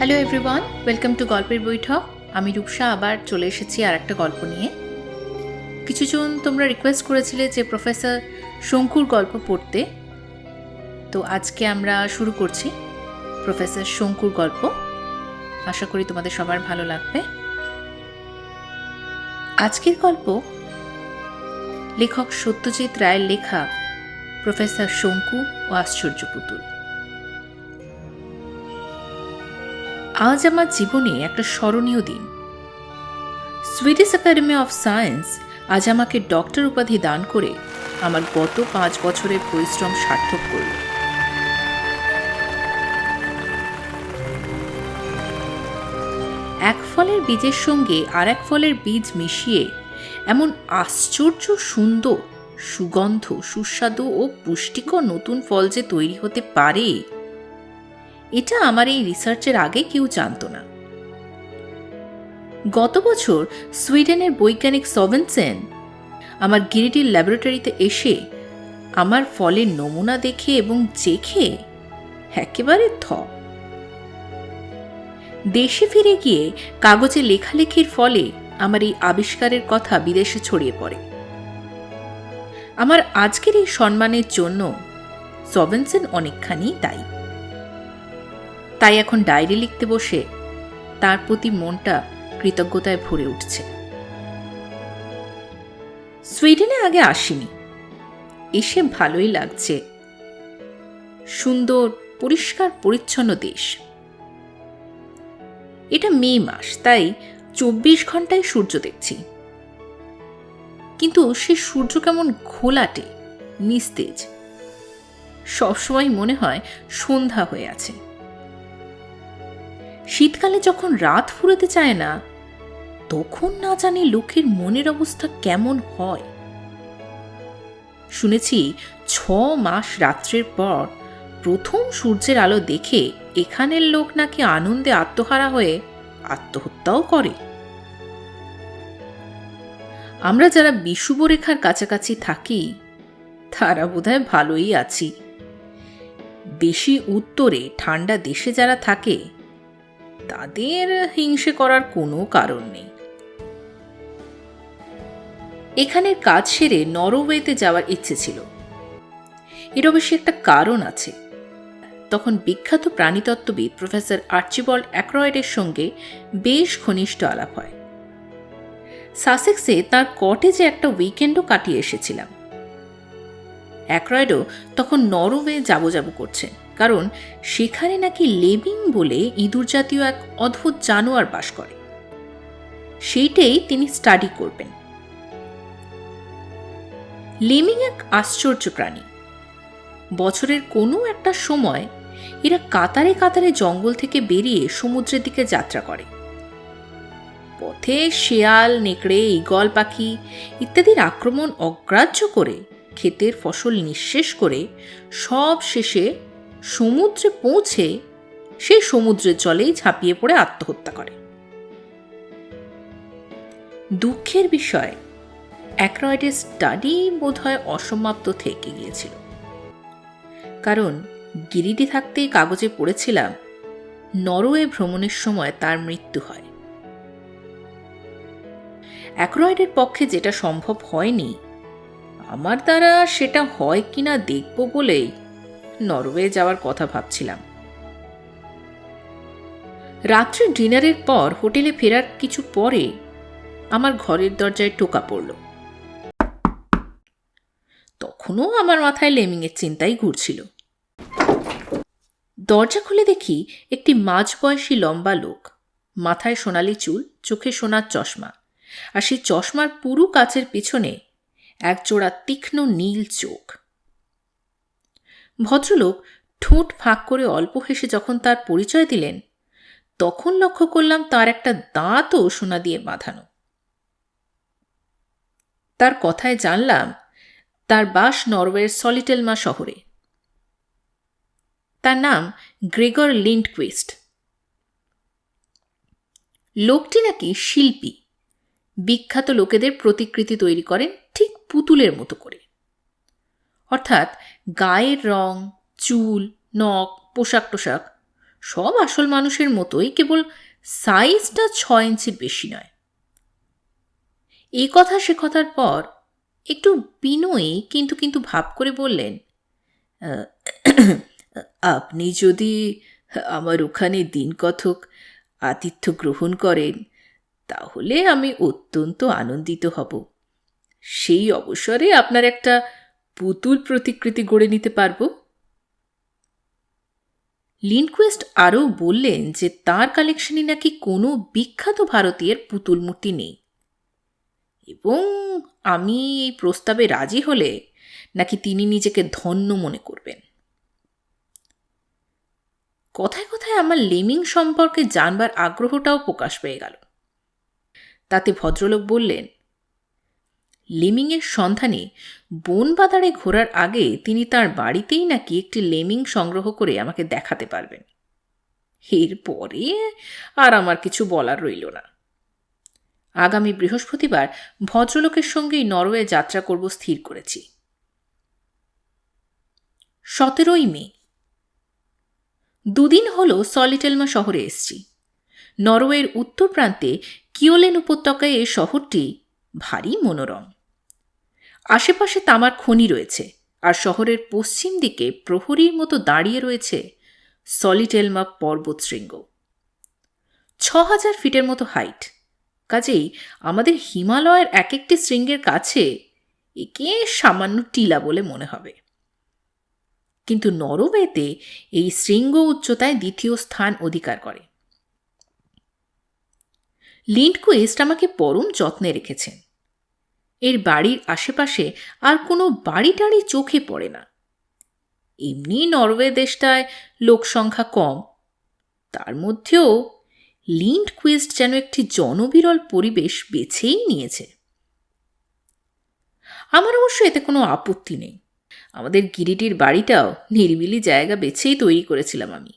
Hello everyone, welcome to গল্পের বৈঠক। আমি রূপসা আবার চলে এসেছি আর একটা গল্প নিয়ে। কিছুজন তোমরা রিকোয়েস্ট করেছিলে যে প্রফেসর শঙ্কুর গল্প পড়তে, তো আজকে আমরা শুরু করছি প্রফেসর শঙ্কুর গল্প। আশা করি তোমাদের সবার ভালো লাগবে। আজকের গল্প লেখক সত্যজিৎ রায়ের লেখা প্রফেসর শঙ্কু ও আশ্চর্য পুতুল। আজ আমার জীবনে একটা স্মরণীয় দিন। সুইডিশ একাডেমি অফ সায়েন্স আজ আমাকে ডক্টর উপাধি দান করে আমার গত 5 বছরের পরিশ্রম সার্থক করল। এক ফলের বীজের সঙ্গে আর এক ফলের বীজ মিশিয়ে এমন আশ্চর্য সুন্দর, সুগন্ধ, সুস্বাদু ও পুষ্টিকর নতুন ফল যে তৈরি হতে পারে, এটা আমার এই রিসার্চের আগে কেউ জানত না। গত বছর সুইডেনের বৈজ্ঞানিক সভেনসেন আমার গিরিডির ল্যাবরেটরিতে এসে আমার ফলের নমুনা দেখে এবং চেখে একেবারে থ। দেশে ফিরে গিয়ে কাগজে লেখালেখির ফলে আমার এই আবিষ্কারের কথা বিদেশে ছড়িয়ে পড়ে। আমার আজকের এই সম্মানের জন্য সভেনসেন অনেকখানি দায়ী। তাই এখন ডায়েরি লিখতে বসে তার প্রতি মনটা কৃতজ্ঞতায় ভরে উঠছে। সুইডেনে আগে আসিনি, এসে ভালোই লাগছে। সুন্দর, পরিষ্কার পরিচ্ছন্ন দেশ। এটা মে মাস, তাই 24 ঘন্টায় সূর্য দেখছি, কিন্তু সে সূর্য কেমন ঘোলাটে, নিস্তেজ। সবসময় মনে হয় সন্ধ্যা হয়ে আছে। শীতকালে যখন রাত ফুরোতে চায় না, তখন না জানি লোকের মনের অবস্থা কেমন হয়। শুনেছি 6 মাস রাত্রের পর প্রথম সূর্যের আলো দেখে এখানের লোক নাকি আনন্দে আত্মহারা হয়ে আত্মহত্যাও করে। আমরা যারা বিষুবরেখার কাছাকাছি থাকি তারা বোধহয় ভালোই আছি। বেশি উত্তরে ঠান্ডা দেশে যারা থাকে তাদের হিংসে করার কোনো কারণ নেই। এখানের কাজ সেরে নরওয়েতে যাওয়ার ইচ্ছে ছিল। এর অবশ্য একটা কারণ আছে। তখন বিখ্যাত প্রাণীতত্ত্ববিদ প্রফেসর আর্চিবল্ড অ্যাক্রয়েডের সঙ্গে বেশ ঘনিষ্ঠ আলাপ হয়। সাসেক্সে তার কটেজে একটা উইকেন্ডও কাটিয়ে এসেছিলাম। অ্যাক্রয়েডও তখন নরওয়ে যাবো করছে, কারণ সেখানে নাকি লেবিং বলে ইঁদুর জাতীয় এক অদ্ভুত জানোয়ার বাস করে। সেইটাই তিনি স্টাডি করবেন। লেমিং এক আশ্চর্য প্রাণী। বছরের কোনো একটা সময় এরা কাতারে কাতারে জঙ্গল থেকে বেরিয়ে সমুদ্রের দিকে যাত্রা করে। পথে শেয়াল, নেকড়ে, ঈগল পাখি ইত্যাদির আক্রমণ অগ্রাহ্য করে ক্ষেতের ফসল নিঃশেষ করে সব শেষে সমুদ্রে পৌঁছে সেই সমুদ্রের জলেই ঝাঁপিয়ে পড়ে আত্মহত্যা করে। দুঃখের বিষয়, অ্যাক্রয়েডের স্টাডি বোধহয় অসমাপ্ত থেকে গিয়েছিল, কারণ গিরিডি থাকতেই কাগজে পড়েছিলাম নরওয়ে ভ্রমণের সময় তার মৃত্যু হয়। অ্যাক্রয়েডের পক্ষে যেটা সম্ভব হয়নি, আমার দ্বারা সেটা হয় কিনা দেখব বলেই নরওয়ে যাওয়ার কথা ভাবছিলাম। রাত্রে ডিনারের পর হোটেলে ফেরার কিছু পরে আমার ঘরের দরজায় টোকা পড়ল। তখনও আমার মাথায় লেমিংয়ের চিন্তাই ঘুরছিল। দরজা খুলে দেখি একটি মাঝবয়সী লম্বা লোক, মাথায় সোনালি চুল, চোখে সোনার চশমা, আর সেই চশমার পুরু কাচের পিছনে একজোড়া তীক্ষ্ণ নীল চোখ। ভদ্রলোক ঠোঁট ফাঁক করে অল্প হেসে যখন তার পরিচয় দিলেন, তখন লক্ষ্য করলাম তার একটা দাঁতও সোনা দিয়ে বাঁধানো। তার কথায় জানলাম তার বাস নরওয়ের সলিটেলমা শহরে। তার নাম গ্রেগর লিন্ডকুইস্ট। লোকটি নাকি শিল্পী, বিখ্যাত লোকেদের প্রতিকৃতি তৈরি করেন ঠিক পুতুলের মতো করে। অর্থাৎ গায়ের রং, চুল, নখ, পোশাক টোশাক সব আসল মানুষের মতোই, কেবল সাইজটা 6 ইঞ্চির বেশি নয়। এই কথা সে কথার পর একটু বিনয়ী কিন্তু কিন্তু ভাব করে বললেন, "আহ, আপনি যদি আমার ওখানে দিন কতক আতিথ্য গ্রহণ করেন তাহলে আমি অত্যন্ত আনন্দিত হব। সেই অবসরে আপনার একটা পুতুল প্রতিকৃতি গড়ে নিতে পারবো।" লিন্ডকুইস্ট আরও বললেন যে তার কালেকশনে নাকি কোনো বিখ্যাত ভারতীয়ের পুতুল মূর্তি নেই, এবং আমি এই প্রস্তাবে রাজি হলে নাকি তিনি নিজেকে ধন্য মনে করবেন। কথায় কথায় আমার লেমিং সম্পর্কে জানবার আগ্রহটাও প্রকাশ পেয়ে গেল। তাতে ভদ্রলোক বললেন, লেমিংয়ের সন্ধানে বন বাদারে ঘোরার আগে তিনি তার বাড়িতেই নাকি একটি লেমিং সংগ্রহ করে আমাকে দেখাতে পারবেন। এরপরে আর আমার কিছু বলার রইল না। আগামী বৃহস্পতিবার ভদ্রলোকের সঙ্গেই নরওয়ে যাত্রা করব স্থির করেছি। 17ই মে। দুদিন হলো সলিটেলমা শহরে এসছি। নরওয়ের উত্তর প্রান্তে কিওলেন উপত্যকায় এই শহরটি ভারী মনোরম। আশেপাশে তামার খনি রয়েছে, আর শহরের পশ্চিম দিকে প্রহরীর মতো দাঁড়িয়ে রয়েছে সলিটেলমা পর্বতশৃঙ্গ। 6000 ফিটের মতো হাইট। কাজেই আমাদের হিমালয়ের এক একটি শৃঙ্গের কাছে একে সামান্য টিলা বলে মনে হবে। কিন্তু নরওয়েতে এই শৃঙ্গ উচ্চতায় দ্বিতীয় স্থান অধিকার করে। লিন্ডকুইস্ট আমাকে পরম যত্নে রেখেছেন। এর বাড়ির আশেপাশে আর কোনো বাড়ি টাড়ি চোখে পড়ে না। এমনি নরওয়ে দেশটায় লোকসংখ্যা কম, তার মধ্যেও লিন্ডকুইস্ট যেন একটি জনবিরল পরিবেশ বেছেই নিয়েছে। আমার অবশ্য এতে কোনো আপত্তি নেই। আমাদের গিরিটির বাড়িটাও নিরিবিলি জায়গা বেছেই তৈরি করেছিলাম আমি।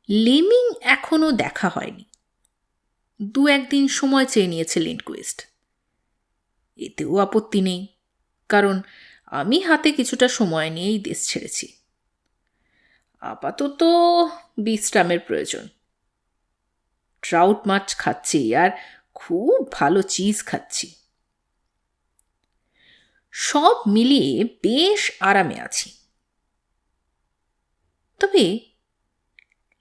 লেমিং এখনো দেখা হয়নি। 2-1 দিন সময় চেয়ে নিয়েছে লিন্ডকুইস্ট। এতেও আপত্তি নেই, কারণ আমি হাতে কিছুটা সময় নিয়েই দেশ ছেড়েছি। আপাতত বিশ্রামের প্রয়োজন। ট্রাউট মাছ খাচ্ছি আর খুব ভালো চিজ খাচ্ছি। সব মিলিয়ে বেশ আরামে আছি। তবে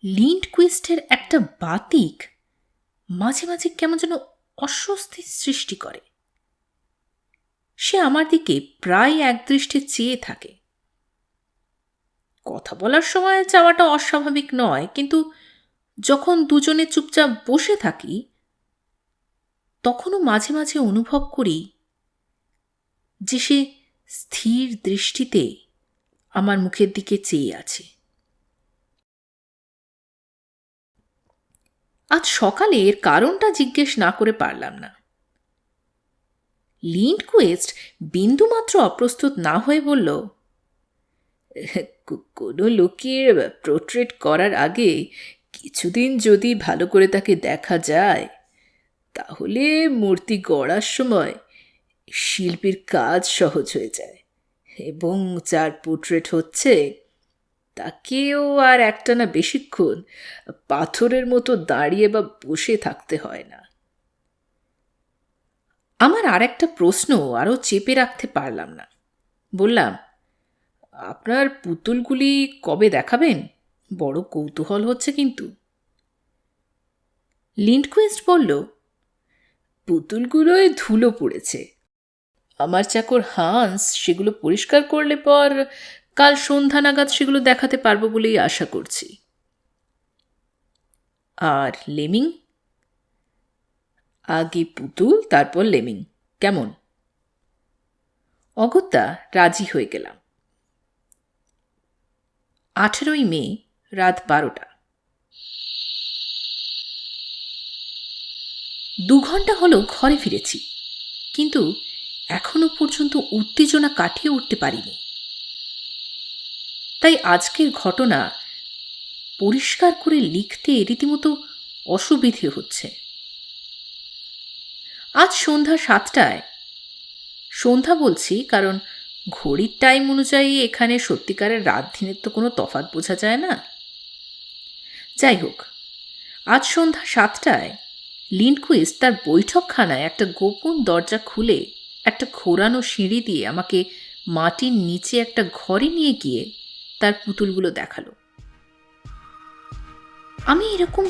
লিন্ডকুইস্টের একটা বাতিক মাঝে মাঝে কেমন যেন অস্বস্তি সৃষ্টি করে। সে আমার দিকে প্রায় একদৃষ্টে চেয়ে থাকে। কথা বলার সময় চাওয়াটা অস্বাভাবিক নয়, কিন্তু যখন দুজনে চুপচাপ বসে থাকি তখনও মাঝে মাঝে অনুভব করি যে সে স্থির দৃষ্টিতে আমার মুখের দিকে চেয়ে আছে। আজ সকালে এর কারণটা জিজ্ঞেস না করে পারলাম না। লিন্ডকুইস্ট বিন্দুমাত্র অপ্রস্তুত না হয়ে বলল, কোনো লোকের পোর্ট্রেট করার আগে কিছুদিন যদি ভালো করে তাকে দেখা যায় তাহলে মূর্তি গড়ার সময় শিল্পীর কাজ সহজ হয়ে যায়, এবং যার পোর্ট্রেট হচ্ছে তাকেও আর একটানা বেশিক্ষণ পাথরের মতো দাঁড়িয়ে বা বসে থাকতে হয় না। আমার আর একটা প্রশ্ন আরও চেপে রাখতে পারলাম না। বললাম, আপনার পুতুলগুলি কবে দেখাবেন? বড় কৌতূহল হচ্ছে কিন্তু। লিন্ডকুইস্ট বলল, পুতুলগুলোয় ধুলো পড়েছে। আমার চাকর হান্স সেগুলো পরিষ্কার করলে পর কাল সন্ধ্যা নাগাদ সেগুলো দেখাতে পারবো বলেই আশা করছি। আর লেমিং? আগে পুতুল, তারপর লেমিং, কেমন? অগত্যা রাজি হয়ে গেলাম। 18ই মে, রাত 12টা। 2 ঘন্টা হলো ঘরে ফিরেছি, কিন্তু এখনো পর্যন্ত উত্তেজনা কাটিয়ে উঠতে পারিনি। তাই আজকের ঘটনা পরিষ্কার করে লিখতে রীতিমতো অসুবিধে হচ্ছে। আজ সন্ধ্যা 7টায়, সন্ধ্যা বলছি কারণ ঘড়ির টাইম অনুযায়ী এখানে সত্যিকারের রাত দিনের তো কোনো তফাৎ বোঝা যায় না। যাই হোক, আজ সন্ধ্যা 7টায় লিন্ডকুইস্ট তার বৈঠকখানায় একটা গোপন দরজা খুলে একটা ঘোরানো সিঁড়ি দিয়ে আমাকে মাটির নিচে একটা ঘরে নিয়ে গিয়ে তার পুতুলগুলো দেখালো। আমি এরকম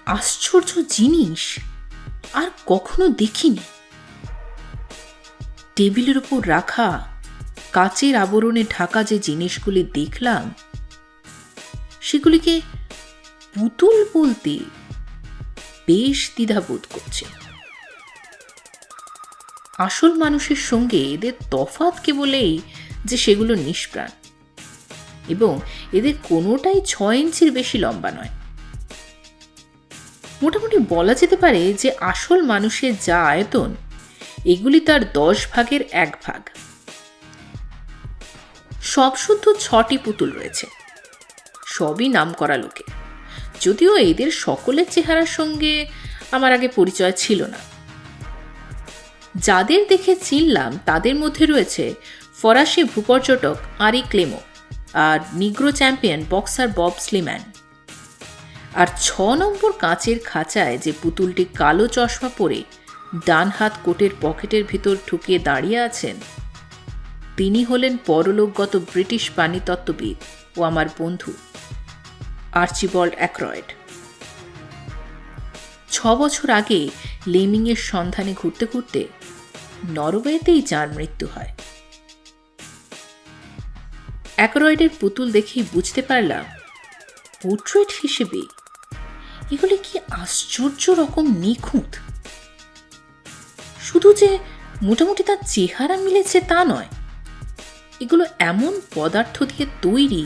আশ্চর্য জিনিস আর কখনো দেখিনি। টেবিলের উপর রাখা কাচের আবরণে ঢাকা যে জিনিসগুলি দেখলাম, সেগুলিকে পুতুল বলতে বেশ দ্বিধাবোধ করছে। আসল মানুষের সঙ্গে এদের তফাৎ কেবলেই যে সেগুলো নিষ্প্রাণ এবং এদের কোনোটাই 6 ইঞ্চির বেশি লম্বা নয়। মোটামুটি বলা যেতে পারে যে আসল মানুষের যা আয়তন, এগুলি তার 10 ভাগের 1 ভাগ। সব শুদ্ধ 6টি পুতুল রয়েছে, সবই নামকরা লোকে, যদিও এদের সকলের চেহারার সঙ্গে আমার আগে পরিচয় ছিল না। যাদের দেখে চিনলাম তাদের মধ্যে রয়েছে ফরাসি ভূপর্যটক আরি ক্লেমো আর negro champion boxer Bob Sleeman. আর 6 নম্বর কাঁচের খাঁচায় যে পুতুলটি কালো চশমা পরে ডান হাত কোটের পকেটের ভিতর ঢুকিয়ে দাঁড়িয়ে আছেন, তিনি হলেন পরলোকগত ব্রিটিশ প্রাণীতত্ত্ববিদ ও আমার বন্ধু আর্চিবল্ড অ্যাক্রয়েড। 6 বছর আগে লেমিংয়ের সন্ধানে ঘুরতে ঘুরতে নরওয়েতেই যার মৃত্যু হয়। অ্যাক্রয়েডের পুতুল দেখেই বুঝতে পারলাম পোর্ট্রেট হিসেবে এগুলি কি আশ্চর্য রকম নিখুঁত। শুধু যে মোটামুটি তার চেহারা মিলেছে তা নয়, এগুলো এমন পদার্থ দিয়ে তৈরি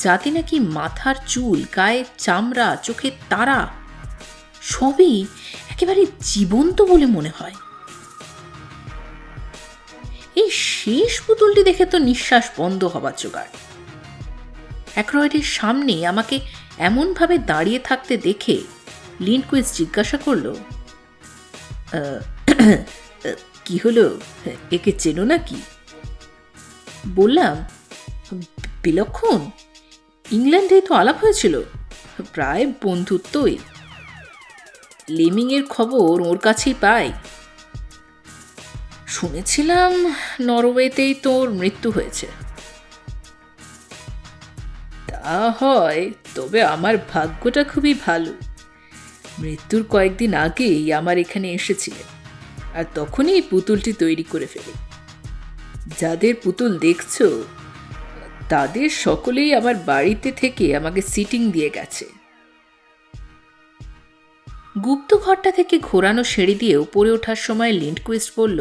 যাতে নাকি মাথার চুল, গায়ের চামড়া, চোখের তারা সবই একেবারে জীবন্ত বলে মনে হয়। এই শেষ পুতুলটি দেখে তো নিঃশ্বাস বন্ধ হবার জোগাড়। অ্যাক্রয়েডের সামনে আমাকে এমনভাবে দাঁড়িয়ে থাকতে দেখে লিন্ডকুইস্ট জিজ্ঞাসা করল, কি হলো, একে চেনো নাকি? বললাম, বিলক্ষণ, ইংল্যান্ডেই তো আলাপ হয়েছিল, প্রায় বন্ধুত্বই। লেমিংয়ের খবর ওর কাছেই পাই। শুনেছিলাম নরওয়েতেই তোর মৃত্যু হয়েছে। তা হয়, তবে আমার ভাগ্যটা খুবই ভালো। মৃত্যুর কয়েকদিন আগেই আমার এখানে এসেছিলেন, আর তখনই এই পুতুলটি তৈরি করে ফেলি। যাদের পুতুল দেখছো তাদের সকলেই আমার বাড়িতে থেকে আমাকে সিটিং দিয়ে গেছে। গুপ্ত ঘরটা থেকে ঘোরানো সিঁড়ি দিয়ে উপরে ওঠার সময় লিন্ডকুইস্ট বলল,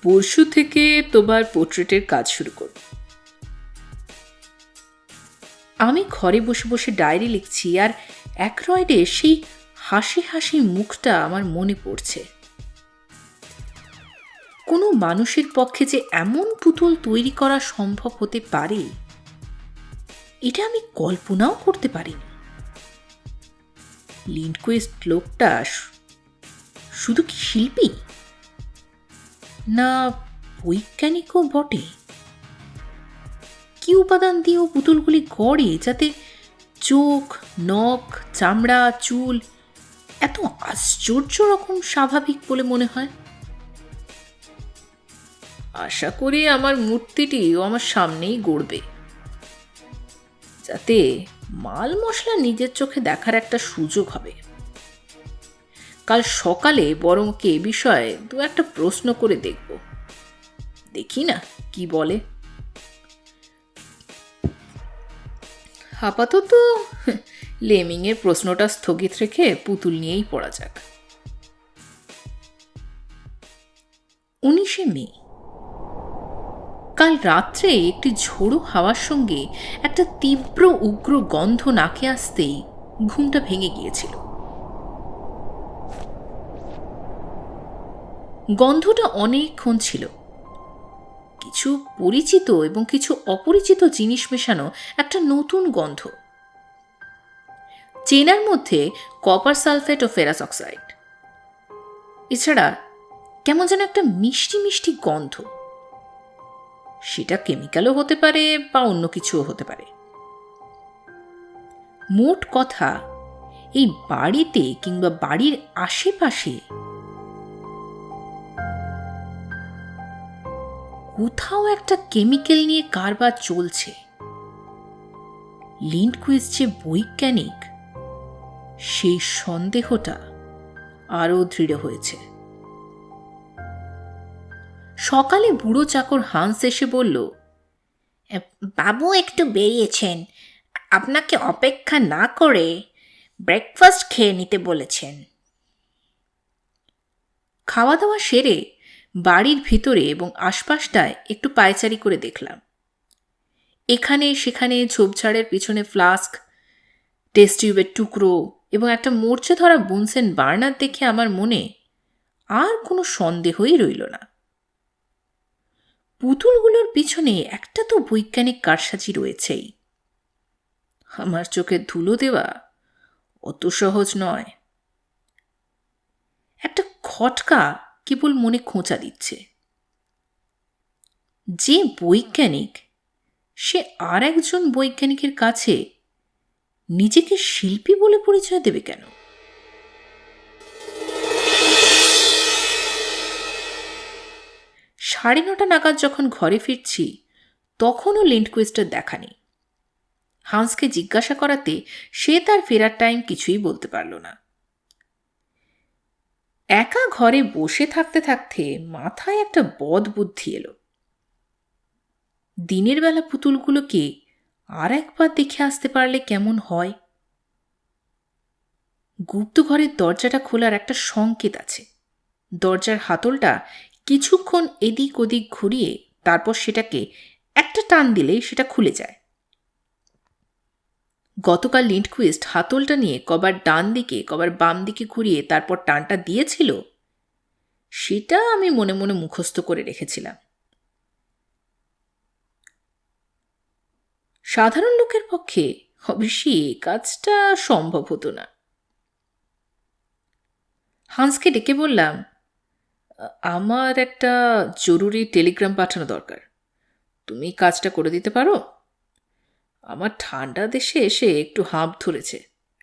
পরশু থেকে তোমার পোর্ট্রেটের কাজ শুরু করব। আমি ঘরে বসে বসে ডায়েরি লিখছি, আর অ্যাক্রয়েডের সেই হাসি হাসি মুখটা আমার মনে পড়ছে। কোনো মানুষের পক্ষে যে এমন পুতুল তৈরি করা সম্ভব হতে পারে, এটা আমি কল্পনাও করতে পারিনি। লিন্ডকুইস্ট লোকটা শুধু কি শিল্পী, না বৈজ্ঞানিকও বটে? কি উপাদান দিয়েও পুতুলগুলি গড়ে যাতে চোখ, নখ, চামড়া, চুল এত আশ্চর্য রকম স্বাভাবিক বলে মনে হয়? আশা করি আমার মূর্তিটিও আমার সামনেই গড়বে, যাতে মাল মশলা নিজের চোখে দেখার একটা সুযোগ হবে। কাল সকালে বরং কে বিষয়ে 2-1 প্রশ্ন করে দেখব, দেখি না কি বলে। আপাতত লেমিংয়ের প্রশ্নটা স্থগিত রেখে পুতুল নিয়েই পড়া যাক। 19শে মে। কাল রাত্রে একটি ঝোড়ো হাওয়ার সঙ্গে একটা তীব্র উগ্র গন্ধ নাকে আসতেই ঘুমটা ভেঙে গিয়েছিল। গন্ধটা অনেকক্ষণ ছিল। কিছু পরিচিত এবং কিছু অপরিচিত জিনিস মেশানো একটা নতুন গন্ধ। চেনার মধ্যে কপার সালফেট ও ফেরাস অক্সাইড, এছাড়া কেমন যেন একটা মিষ্টি মিষ্টি গন্ধ। সেটা কেমিক্যালও হতে পারে বা অন্য কিছুও হতে পারে। মোট কথা, এই বাড়িতে কিংবা বাড়ির আশেপাশে কোথাও একটা কেমিক্যাল নিয়ে কারবার চলছে। লিন্ডকুইস্ট যে বৈজ্ঞানিক, সেই সন্দেহটা আরও দৃঢ় হয়েছে। সকালে বুড়ো চাকর হান্স এসে বলল, বাবু একটু বেরিয়েছেন, আপনাকে অপেক্ষা না করে ব্রেকফাস্ট খেয়ে নিতে বলেছেন। খাওয়া দাওয়া সেরে বাড়ির ভিতরে এবং আশপাশটায় একটু পায়চারি করে দেখলাম। এখানে সেখানে ঝোপঝাড়ের পিছনে ফ্লাস্ক, টেস্ট টিউবের টুকরো এবং একটা মরচে ধরা বুনসেন বার্নার দেখে আমার মনে আর কোনো সন্দেহই রইল না। পুতুলগুলোর পিছনে একটা তো বৈজ্ঞানিক কারসাজি রয়েছেই। আমার চোখে ধুলো দেওয়া অত সহজ নয়। একটা খটকা কেবল মনে খোঁচা দিচ্ছে। যে বৈজ্ঞানিক, সে আর একজন বৈজ্ঞানিকের কাছে নিজেকে শিল্পী বলে পরিচয় দেবে কেন? 9:30 নাগাদ যখন ঘরে ফিরছি, তখনও লিন্ডকুইস্টের দেখা নেই। হান্সকে জিজ্ঞাসা করাতে সে তার ফেরার টাইম কিছুই বলতে পারল না। একা ঘরে বসে থাকতে থাকতে মাথায় একটা বদ বুদ্ধি এলো। দিনের বেলা পুতুলগুলোকে আর একবার দেখে আসতে পারলে কেমন হয়। গুপ্ত ঘরের দরজাটা খোলার একটা সংকেত আছে। দরজার হাতলটা কিছুক্ষণ এদিক ওদিক ঘুরিয়ে তারপর সেটাকে একটা টান দিলেই সেটা খুলে যায়। গতকাল লিন্ডকুইস্ট হাতলটা নিয়ে কবার ডান দিকে কবার বাম দিকে ঘুরিয়ে তারপর টানটা দিয়েছিল, সেটা আমি মনে মনে মুখস্থ করে রেখেছিলাম। সাধারণ লোকের পক্ষে অবশ্যই এই কাজটা সম্ভব হতো না। হান্সকে ডেকে বললাম, আমার একটা জরুরি টেলিগ্রাম পাঠানো দরকার, তুমি কাজটা করে দিতে পারো? আমার ঠান্ডা দেশে এসে একটু হাঁপ ধরেছে,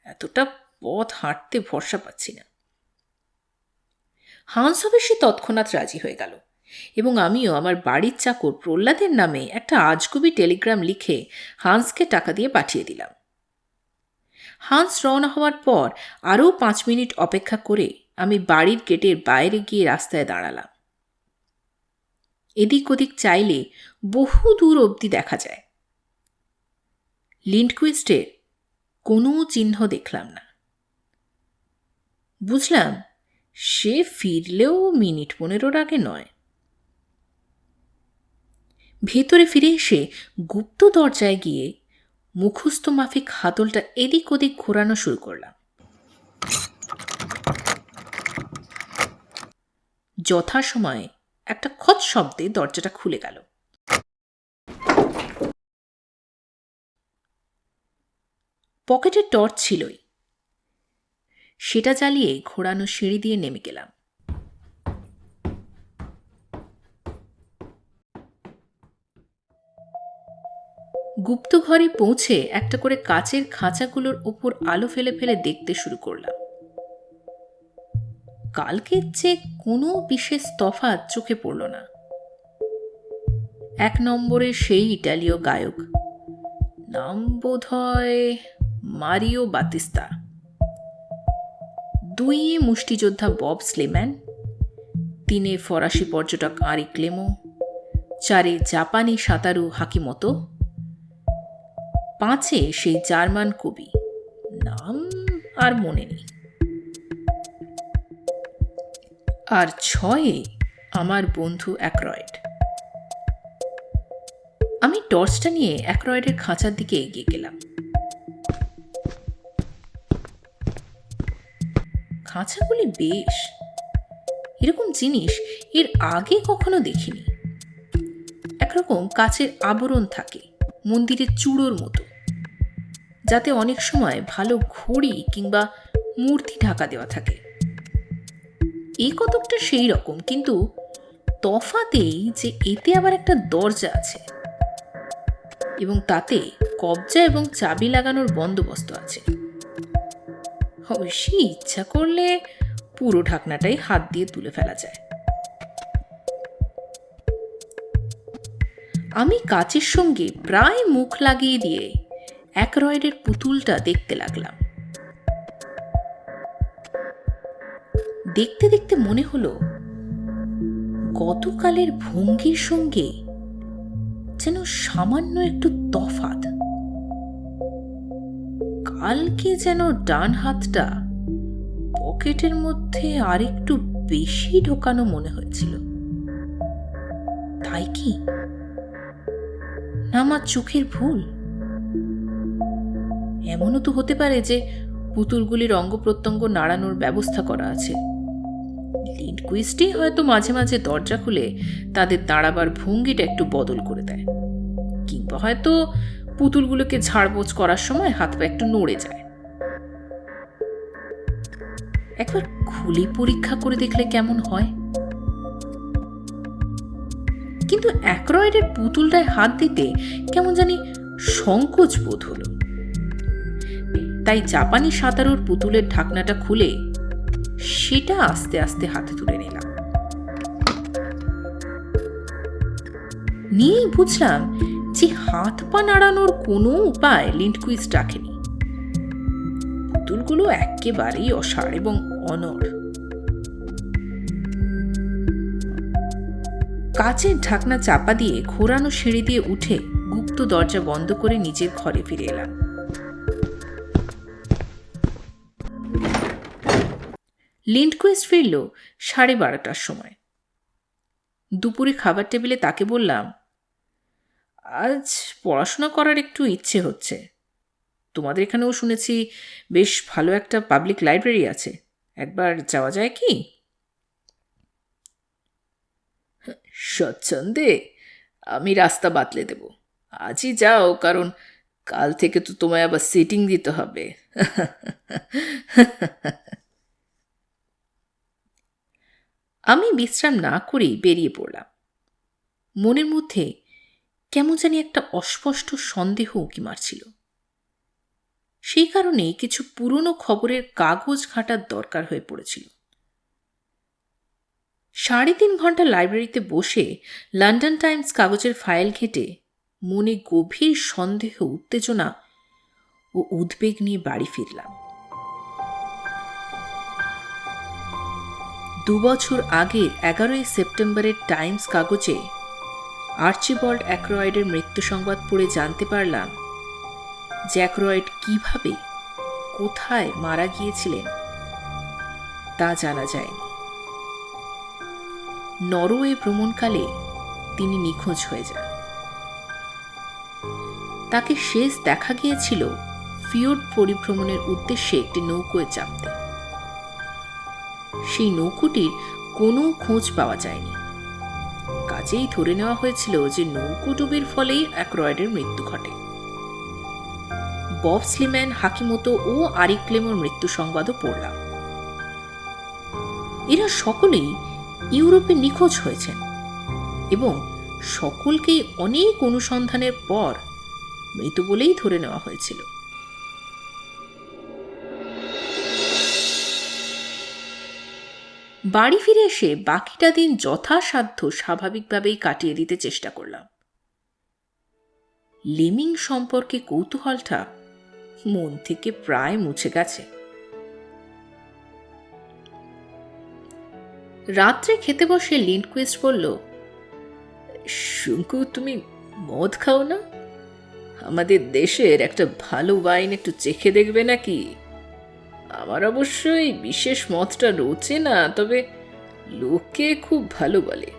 এতটা পথ হাঁটতে ভরসা পাচ্ছি না। হান্স অবশ্যই তৎক্ষণাৎ রাজি হয়ে গেল এবং আমিও আমার বাড়ির চাকর প্রহ্লাদের নামে একটা আজগুবি টেলিগ্রাম লিখে হান্সকে টাকা দিয়ে পাঠিয়ে দিলাম। হান্স রওনা হওয়ার পর আরও 5 মিনিট অপেক্ষা করে আমি বাড়ির গেটের বাইরে গিয়ে রাস্তায় দাঁড়ালাম। এদিক ওদিক চাইলে বহু দূর অবধি দেখা যায়। লিন্ডকুইস্টের কোনো চিহ্ন দেখলাম না। বুঝলাম সে ফিরলেও মিনিট 15 আগে নয়। ভেতরে ফিরে এসে গুপ্ত দরজায় গিয়ে মুখস্থ মাফিক হাতলটা এদিক ওদিক ঘোরানো শুরু করলাম। যথাসময়ে একটা খট শব্দে দরজাটা খুলে গেল। পকেটে টর্চ ছিলই, সেটা জ্বালিয়ে ঘোরানো সিঁড়ি দিয়ে নেমে গেলাম। গুপ্ত ঘরে পৌঁছে একটা করে কাচের খাঁচাগুলোর ওপর আলো ফেলে ফেলে দেখতে শুরু করলাম। কালকের চেয়ে কোনো বিশেষ তফাৎ চোখে পড়ল না। 1 নম্বরে সেই ইটালীয় গায়ক, নাম বোধ হয় মারিও বাতিস্তা। 2 মুষ্টিযোদ্ধা বব স্লেম্যান, 3 ফরাসি পর্যটক আরি ক্লেমো, 4 জাপানি সাঁতারু হাকিমতো, 5 সেই জার্মান কবি, নাম আর মনে নেই, আর 6 আমার বন্ধু অ্যাক্রয়েড। আমি টর্চটা নিয়ে অ্যাক্রয়েডের খাঁচার দিকে এগিয়ে গেলাম। খাঁচাগুলি বেশ, এরকম জিনিস এর আগে কখনো দেখিনি। একরকম কাচের আবরণ থাকে মন্দিরের চূড়োর মতো, যাতে অনেক সময় ভালো ঘড়ি কিংবা মূর্তি ঢাকা দেওয়া থাকে। এই কতকটা সেই রকম, কিন্তু তফাতেই যে এতে আবার একটা দরজা আছে এবং তাতে কবজা এবং চাবি লাগানোর বন্দোবস্ত আছে। অবশ্যই ইচ্ছা করলে পুরো ঢাকনাটাই হাত দিয়ে তুলে ফেলা যায়। আমি কাচের সঙ্গে প্রায় মুখ লাগিয়ে দিয়ে অ্যাক্রয়েডের পুতুলটা দেখতে লাগলাম। দেখতে দেখতে মনে হলো গতকালের ভঙ্গির সঙ্গে যেন সামান্য একটু তফাৎ। কালকে যেন ডান হাতটা পকেটের মধ্যে আরেকটু বেশি ঢোকানো মনে হয়েছিল। তাই কি না আমার চোখের ভুল? এমনও তো হতে পারে যে পুতুলগুলির অঙ্গ প্রত্যঙ্গ নাড়ানোর ব্যবস্থা করা আছে। লিন্ডকুইস্টই হয়তো মাঝে মাঝে দরজা খুলে তাদের দাঁড়াবার ভঙ্গিটা একটু বদল করে দেয়, কিংবা হয়তো পুতুলগুলোকে ঝাড়পোছ করার সময় হাত পা একটু নড়ে যায়। একবার খুলে পরীক্ষা করে দেখলে কেমন হয়। কিন্তু অ্যাক্রয়েডের পুতুলটায় হাত দিতে কেমন জানি সংকোচ বোধ হলো। তাই জাপানি সাঁতারুর পুতুলের ঢাকনাটা খুলে সেটা আস্তে আস্তে হাতে তুলে নিলাম। নিয়েই বুঝলাম যে হাত পা নাড়ানোর কোনো উপায় লিন্ডকুইস্ট রাখেনি। পুতুলগুলো একেবারেই অসাড় এবং অনড়। কাচের ঢাকনা চাপা দিয়ে ঘোরানো সিঁড়ি দিয়ে উঠে গুপ্ত দরজা বন্ধ করে নিজের ঘরে ফিরে এলাম। লিন্ডকুইস্ট ফিরল 12:30টার সময়। দুপুরে খাবার টেবিলে তাকে বললাম, আজ পড়াশোনা করার একটু ইচ্ছে হচ্ছে। তোমাদের এখানেও শুনেছি বেশ ভালো একটা পাবলিক লাইব্রেরি আছে, একবার যাওয়া যায় কি? স্বচ্ছন্দে, আমি রাস্তা বাতলে দেব। আজই যাও, কারণ কাল থেকে তো তোমায় আবার সিটিং দিতে হবে। আমি বিশ্রাম না করেই বেরিয়ে পড়লাম। মনের মধ্যে কেমন জানি একটা অস্পষ্ট সন্দেহ উঁকি মারছিল। সেই কারণেই কিছু পুরনো খবরের কাগজ ঘাঁটার দরকার হয়ে পড়েছিল। 3.5 ঘন্টা লাইব্রেরিতে বসে লন্ডন টাইমস কাগজের ফাইল ঘেঁটে মনে গভীর সন্দেহ, উত্তেজনা ও উদ্বেগ নিয়ে বাড়ি ফিরলাম। 2 বছর আগের 11 সেপ্টেম্বরের টাইমস কাগজে আর্চিবাল্ড অ্যাক্রয়েডের মৃত্যু সংবাদ পড়ে জানতে পারলাম যে অ্যাক্রয়েড কিভাবে, কোথায় মারা গিয়েছিলেন তা জানা যায়নি। নরওয়ে ভ্রমণকালে তিনি নিখোঁজ হয়ে যান। তাকে শেষ দেখা গিয়েছিল ফিওর্ড পরিভ্রমণের উদ্দেশ্যে একটি নৌকোয় চাপতে। সেই নৌকোটির কোনো খোঁজ পাওয়া যায়নি। কাজেই ধরে নেওয়া হয়েছিল যে নৌকোডুবির ফলেই অ্যাক্রয়েডের মৃত্যু ঘটে। বব স্লিম্যান, হাকিমোতো ও আরিক ক্লেমোর মৃত্যু সংবাদও পড়লাম। এরা সকলেই ইউরোপে নিখোঁজ হয়েছেন এবং সকলকেই অনেক অনুসন্ধানের পর মৃত বলেই ধরে নেওয়া হয়েছিল। বাড়ি ফিরে এসে বাকিটা দিন যথাসাধ্য স্বাভাবিকভাবেই কাটিয়ে দিতে চেষ্টা করলাম। লেমিং সম্পর্কে কৌতূহলটা মন থেকে প্রায় মুছে গেছে। রাত্রে খেতে বসে লিন্ডকুইস্ট বলল, শুঙ্কু, তুমি মদ খাও না? আমাদের দেশের একটা ভালো ওয়াইন একটু চেখে দেখবে নাকি? আমার অবশ্যই বিশেষ মদটা রোচে না, তবে লোকে খুব ভালো বলে।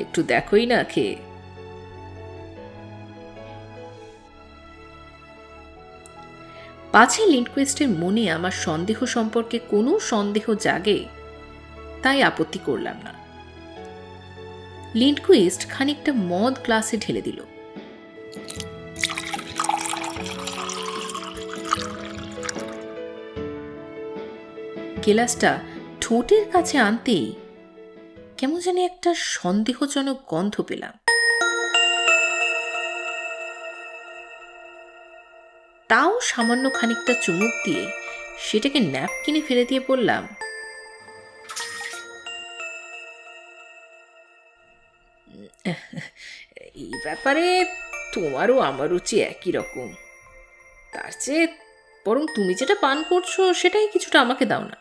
একটু দেখোই না খেয়ে। পাছে লিন্ডকুইস্টের মনে আমার সন্দেহ সম্পর্কে কোনো সন্দেহ জাগে, তাই আপত্তি করলাম না। লিন্ডকুইস্ট খানিকটা মদ গ্লাসে ঢেলে দিল। গেলাসটা ঠোঁটের কাছে আনতেই কেমন জানি একটা সন্দেহজনক গন্ধ পেলাম। তাও সামান্য খানিকটা চুমুক দিয়ে সেটাকে ন্যাপকিনে ফেলে দিয়ে বললাম, এই ব্যাপারে তোমারও আমার রুচি একই রকম। তার চেয়ে বরং তুমি যেটা পান করছো সেটাই কিছুটা আমাকে দাও না।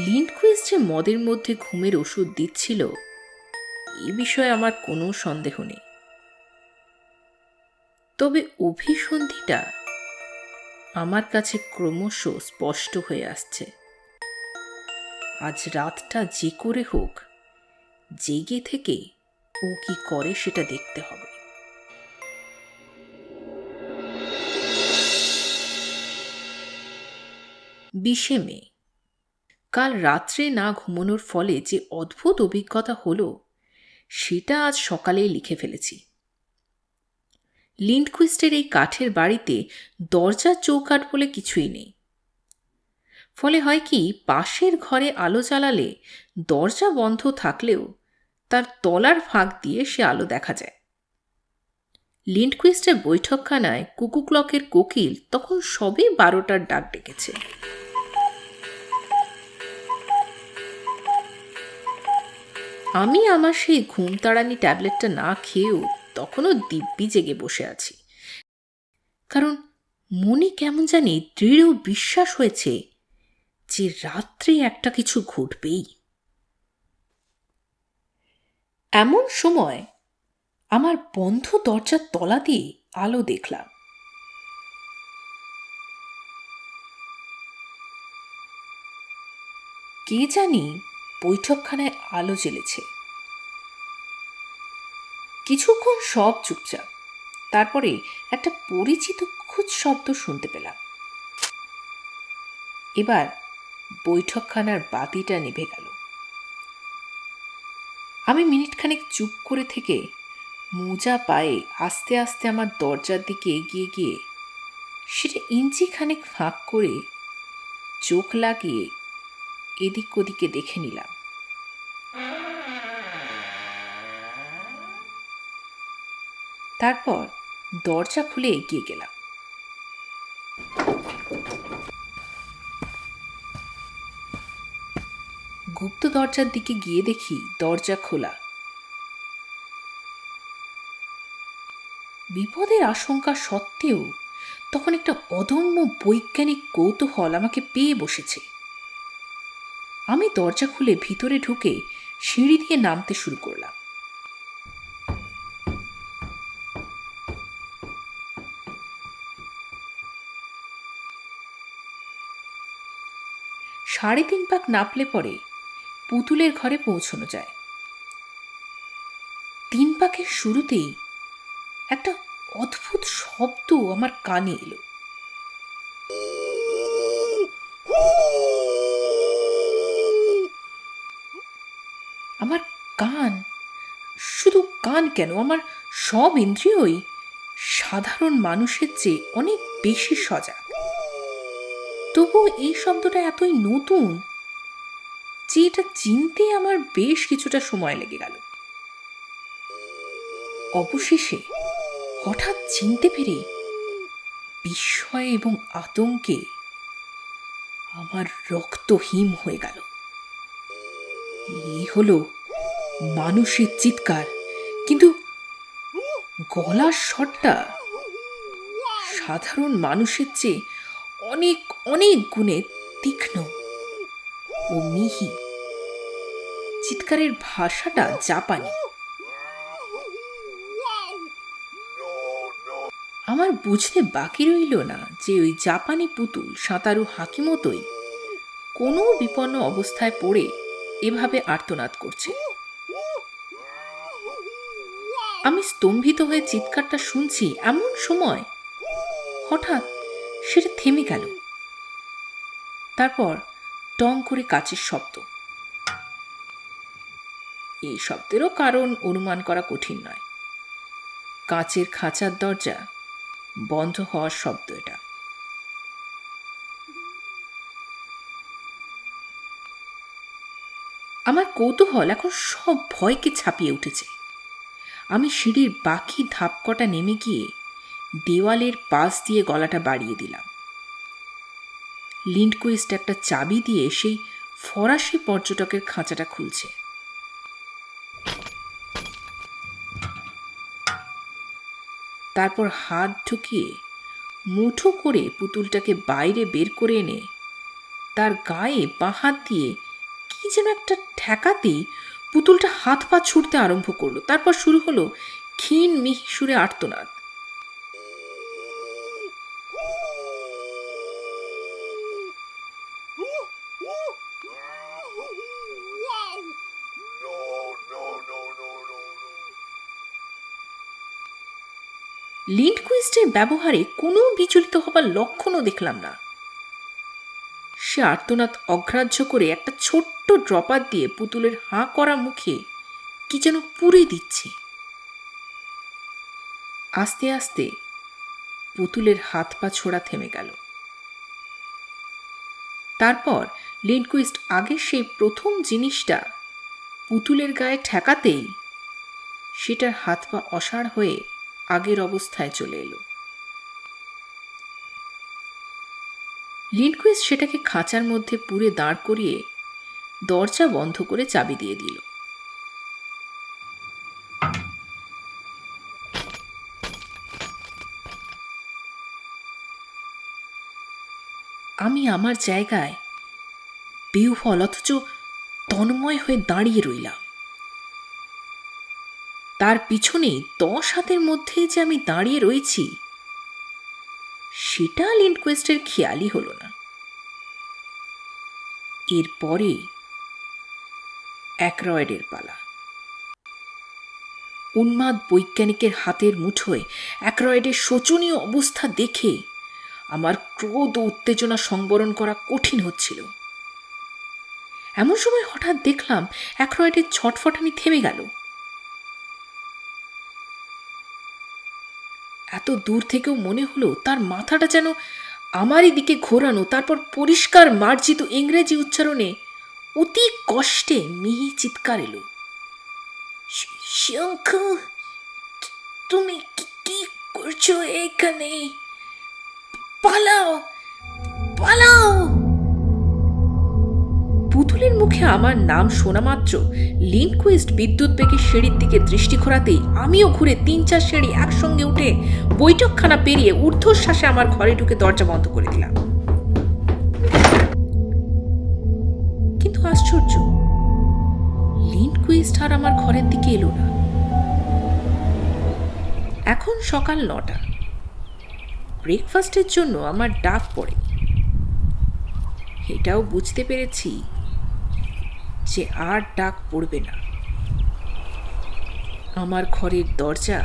লিন্ডকুইস্ট যে মদের মধ্যে ঘুমের ওষুধ দিচ্ছিল এ বিষয়ে আমার কোনো সন্দেহ নেই। তবে অভিসন্ধিটা আমার কাছে ক্রমশ স্পষ্ট হয়ে আসছে। আজ রাতটা যে করে হোক জেগে থেকে ও কি করে সেটা দেখতে হবে। 20শে মে। কাল রাত্রে না ঘুমানোর ফলে যে অদ্ভুত অভিজ্ঞতা হলো সেটা আজ সকালেই লিখে ফেলেছি। লিন্ডকুইস্টের এই কাঠের বাড়িতে দরজা চৌকাঠ বলে কিছুই নেই। ফলে হয় কি, পাশের ঘরে আলো জ্বালালে দরজা বন্ধ থাকলেও তার তলার ফাঁক দিয়ে সে আলো দেখা যায়। লিন্ডকুইস্টের বৈঠকখানায় কুকু ক্লকের কোকিল তখন সবে 12টার ডাক ডেকেছে। আমি আমার সেই ঘুম তাড়ানি ট্যাবলেটটা না খেয়েও তখনও দিব্যি জেগে বসে আছি, কারণ মনে কেমন জানি দৃঢ় বিশ্বাস হয়েছে যে রাত্রে একটা কিছু ঘটবেই। এমন সময় আমার বন্ধ দরজার তলা দিয়ে আলো দেখলাম। কে জানি বৈঠকখানায় আলো জ্বেলেছে। কিছুক্ষণ সব চুপচাপ, তারপরে একটা পরিচিত খুঁত শব্দ শুনতে পেলাম। এবার বৈঠকখানার বাতিটা নিভে গেল। আমি মিনিটখানেক চুপ করে থেকে মোজা পায়ে আস্তে আস্তে আমার দরজার দিকে এগিয়ে গিয়ে সেটা ইঞ্চিখানেক ফাঁক করে চোখ লাগিয়ে এদিক ওদিকে দেখে নিলাম। তারপর দরজা খুলে এগিয়ে গেলাম। গুপ্ত দরজার দিকে গিয়ে দেখি দরজা খোলা। বিপদের আশঙ্কা সত্ত্বেও তখন একটা অদম্য বৈজ্ঞানিক কৌতূহল আমাকে পেয়ে বসেছে। আমি দরজা খুলে ভিতরে ঢুকে সিঁড়ি দিয়ে নামতে শুরু করলাম। সাড়ে 3 পাক নাপলে পরে পুতুলের ঘরে পৌঁছানো যায়। 3 পাকের শুরুতেই একটা অদ্ভুত শব্দ আমার কানে এলো। আমার কান, শুধু কান কেন, আমার সব ইন্দ্রিয়ই সাধারণ মানুষের চেয়ে অনেক বেশি সজাগ। তবুও এই শব্দটা এতই নতুন যে এটা চিনতে আমার বেশ কিছুটা সময় লেগে গেল। অবশেষে হঠাৎ চিনতে পেরে বিস্ময় এবং আতঙ্কে আমার রক্ত হিম হয়ে গেল। এই হলো মানুষের চিৎকার, কিন্তু গলার স্বরটা সাধারণ মানুষের চেয়ে অনেক অনেক গুণে তীক্ষ্ণ ও মিহি। চিৎকারের ভাষাটা জাপানি। আমার বুঝতে বাকি রইল না যে ওই জাপানি পুতুল সাঁতারু হাকিমতোই কোনো বিপন্ন অবস্থায় পড়ে এভাবে আর্তনাদ করছে। আমি স্তম্ভিত হয়ে চিৎকারটা শুনছি, এমন সময় হঠাৎ সেটা থেমে গেল। তারপর টং করে কাচের শব্দ। এই শব্দেরও কারণ অনুমান করা কঠিন নয়। কাচের খাঁচার দরজা বন্ধ হওয়ার শব্দ এটা। আমার কৌতূহল এখন সব ভয়কে ছাপিয়ে উঠেছে। আমি সিঁড়ির বাকি ধাপ কটা নেমে গিয়ে দেওয়ালের পাশ দিয়ে গলাটা বাড়িয়ে দিলাম। লিন্ডকুইস্ট একটা চাবি দিয়ে সেই ফরাসি পর্যটকের খাঁচাটা খুলছে। তারপর হাত ঢুকিয়ে মুঠো করে পুতুলটাকে বাইরে বের করে এনে তার গায়ে বাঁ হাত দিয়ে কি যেন একটা ঠেকাতেই পুতুলটা হাত পা ছুটতে আরম্ভ করলো। তারপর শুরু হলো ক্ষীণ মিহি সুরে আর্তনাদ। লিন্ডকুইস্টের ব্যবহারে কোনো বিচলিত হবার লক্ষণও দেখলাম না। সে আর্তনাদ অগ্রাহ্য করে একটা ছোট্ট ড্রপার দিয়ে পুতুলের হাঁ করা মুখে কি যেন পুরে দিচ্ছে। আস্তে আস্তে পুতুলের হাত পা ছোড়া থেমে গেল। তারপর লিন্ডকুইস্ট আগের সেই প্রথম জিনিসটা পুতুলের গায়ে ঠেকাতেই সেটার হাত পা অসাড় হয়ে আগের অবস্থায় চলে এলো। লিন্ডকুইস্ট সেটাকে খাঁচার মধ্যে পুরে দাঁড় করিয়ে দরজা বন্ধ করে চাবি দিয়ে দিল। আমি আমার জায়গায় বিহ্বল অথচ তন্ময় হয়ে দাঁড়িয়ে রইলাম। তার পিছনে 10 হাতের মধ্যে যে আমি দাঁড়িয়ে রয়েছি সেটা লিন্ডকুইস্টের খেয়ালই হলো না। এরপরে অ্যাক্রয়েডের পালা। উন্মাদ বৈজ্ঞানিকের হাতের মুঠোয় অ্যাক্রয়েডের শোচনীয় অবস্থা দেখে আমার ক্রোধ ও উত্তেজনা সংবরণ করা কঠিন হচ্ছিল। এমন সময় হঠাৎ দেখলাম অ্যাক্রয়েডের ছটফটানি থেমে গেল। এত দূর থেকেও মনে হলো তার মাথাটা যেন আমারই দিকে ঘোরানো। তারপর পরিষ্কার মার্জিত ইংরেজি উচ্চারণে অতি কষ্টে মিহি চিৎকার এলো, শঙ্কু, তুমি কি করছো এখানে? পালাও, পালাও! পুতুলের মুখে আমার নাম শোনা মাত্র লিন্ডকুইস্ট বিদ্যুৎ বেগে সিঁড়ির দিকে দৃষ্টি ঘোরাতেই আমিও ঘুরে 3-4 সিঁড়ি একসঙ্গে উঠে বৈঠকখানা পেরিয়ে ঊর্ধ্বশ্বাসে আমার ঘরে ঢুকে দরজা বন্ধ করে দিলাম। কিন্তু আশ্চর্য, লিন্ডকুইস্ট আর আমার ঘরের দিকে এলো না। এখন সকাল 9টা। ব্রেকফাস্টের জন্য আমার ডাক পড়ে। এটাও বুঝতে পেরেছি যে আর ডাক পড়বে না। আমার ঘরের দরজা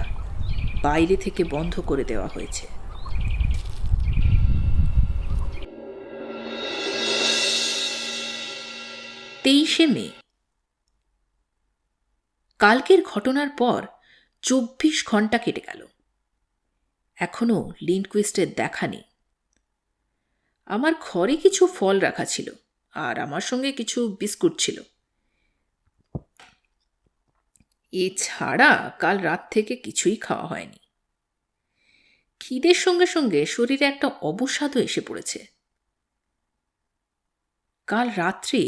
বাইরে থেকে বন্ধ করে দেওয়া হয়েছে। 23শে মে। কালকের ঘটনার পর 24 ঘন্টা কেটে গেল। এখনো লিন্ডকুইস্টের দেখা নেই। আমার ঘরে কিছু ফল রাখা ছিল আর আমার সঙ্গে কিছু বিস্কুট ছিল। এছাড়া কাল রাত থেকে কিছুই খাওয়া হয়নি। খিদের সঙ্গে সঙ্গে শরীরে একটা অবসাদও এসে পড়েছে। কাল রাত্রে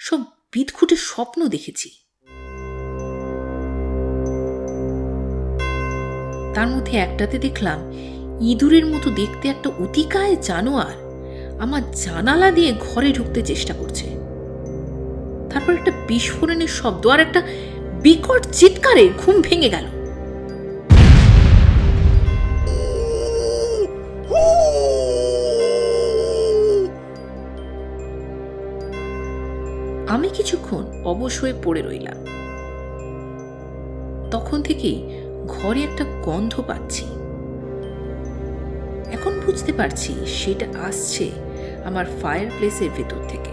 সব বিদঘুটে স্বপ্ন দেখেছি। তার মধ্যে একটাতে দেখলাম ইঁদুরের মতো দেখতে একটা অতিকায় জানোয়ার আমার জানালা দিয়ে ঘরে ঢুকতে চেষ্টা করছে। তারপর একটা বিস্ফোরণের শব্দ আর একটা বিকট চিৎকারে ঘুম ভেঙে গেল। আমি কিছুক্ষণ অবশ হয়ে পড়ে রইলাম। তখন থেকেই ঘরে একটা গন্ধ পাচ্ছি। এখন বুঝতে পারছি সেটা আসছে আমার ফায়ার প্লেসের ভেতর থেকে।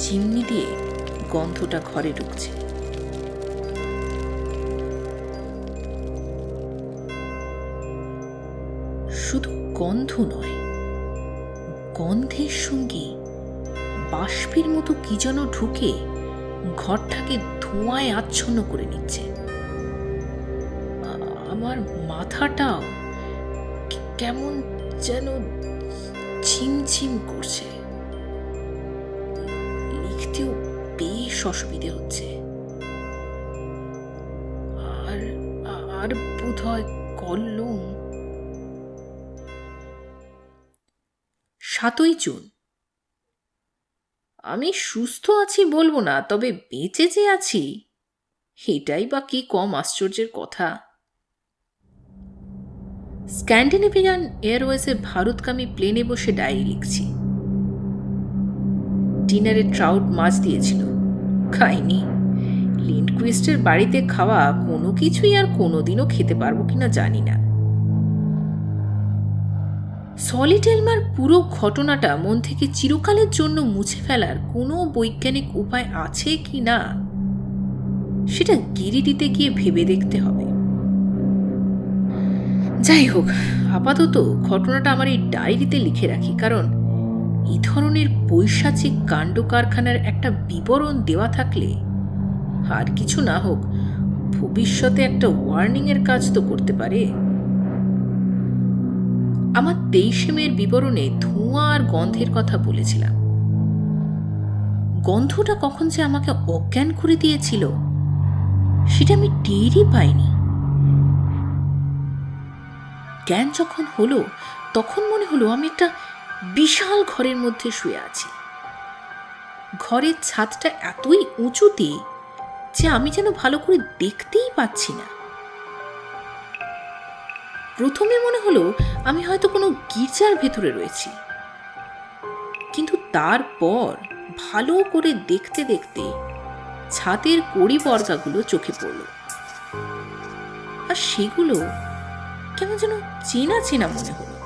চিমনি দিয়ে গন্ধটা ঘরে ঢুকছে। শুধু গন্ধ নয়, গন্ধের সঙ্গে বাষ্পের মতো কি যেন ঢুকে ঘরটাকে ধোঁয়ায় আচ্ছন্ন করে নিচ্ছে। আমার মাথাটাও কেমন যেন ঝিমঝিম করছে। লিখতেও বেশ অসুবিধে হচ্ছে। আর বোধহয় কলম। 7ই জুন। আমি সুস্থ আছি বলবো না, তবে বেঁচে যে আছি এটাই বা কি কম আশ্চর্যের কথা। স্ক্যান্ডিনেভিয়ান এয়ারওয়েজে ভারতগামী প্লেনে বসে ডায়েরি লিখছি। ডিনারে ট্রাউট মাছ দিয়েছিল, খাইনি। লিন্ডকুইস্টের বাড়িতে খাওয়া কোনো কিছুই আর কোনোদিনও খেতে পারবো কিনা জানি না। সলিটেলমার পুরো ঘটনাটা মন থেকে চিরকালের জন্য মুছে ফেলার কোনো বৈজ্ঞানিক উপায় আছে কি না সেটা গিরিডিতে গিয়ে ভেবে দেখতে হবে। যাই হোক, আপাতত ঘটনাটা আমার এই ডায়েরিতে লিখে রাখি, কারণ এই ধরনের পৈশাচিক কাণ্ড কারখানার একটা বিবরণ দেওয়া থাকলে আর কিছু না হোক ভবিষ্যতে একটা ওয়ার্নিংয়ের কাজ তো করতে পারে। আমার 23 মের বিবরণে ধোঁয়া আর গন্ধের কথা বলেছিলাম। গন্ধটা কখন যে আমাকে অজ্ঞান করে দিয়েছিল সেটা আমি টেরই পাইনি। জ্ঞান যখন হলো তখন মনে হলো আমি একটা বিশাল ঘরের মধ্যে শুয়ে আছি। ঘরের ছাদটা এতই উঁচুতে যে আমি যেন ভালো করে দেখতেই পাচ্ছি না। প্রথমে মনে হলো আমি হয়তো কোনো গির্জার ভেতরে রয়েছি, কিন্তু তারপর ভালো করে দেখতে দেখতে ছাদের কড়ি বর্গাগুলো চোখে পড়ল, আর সেগুলো কেমন যেন চেনা চেনা মনে হলো।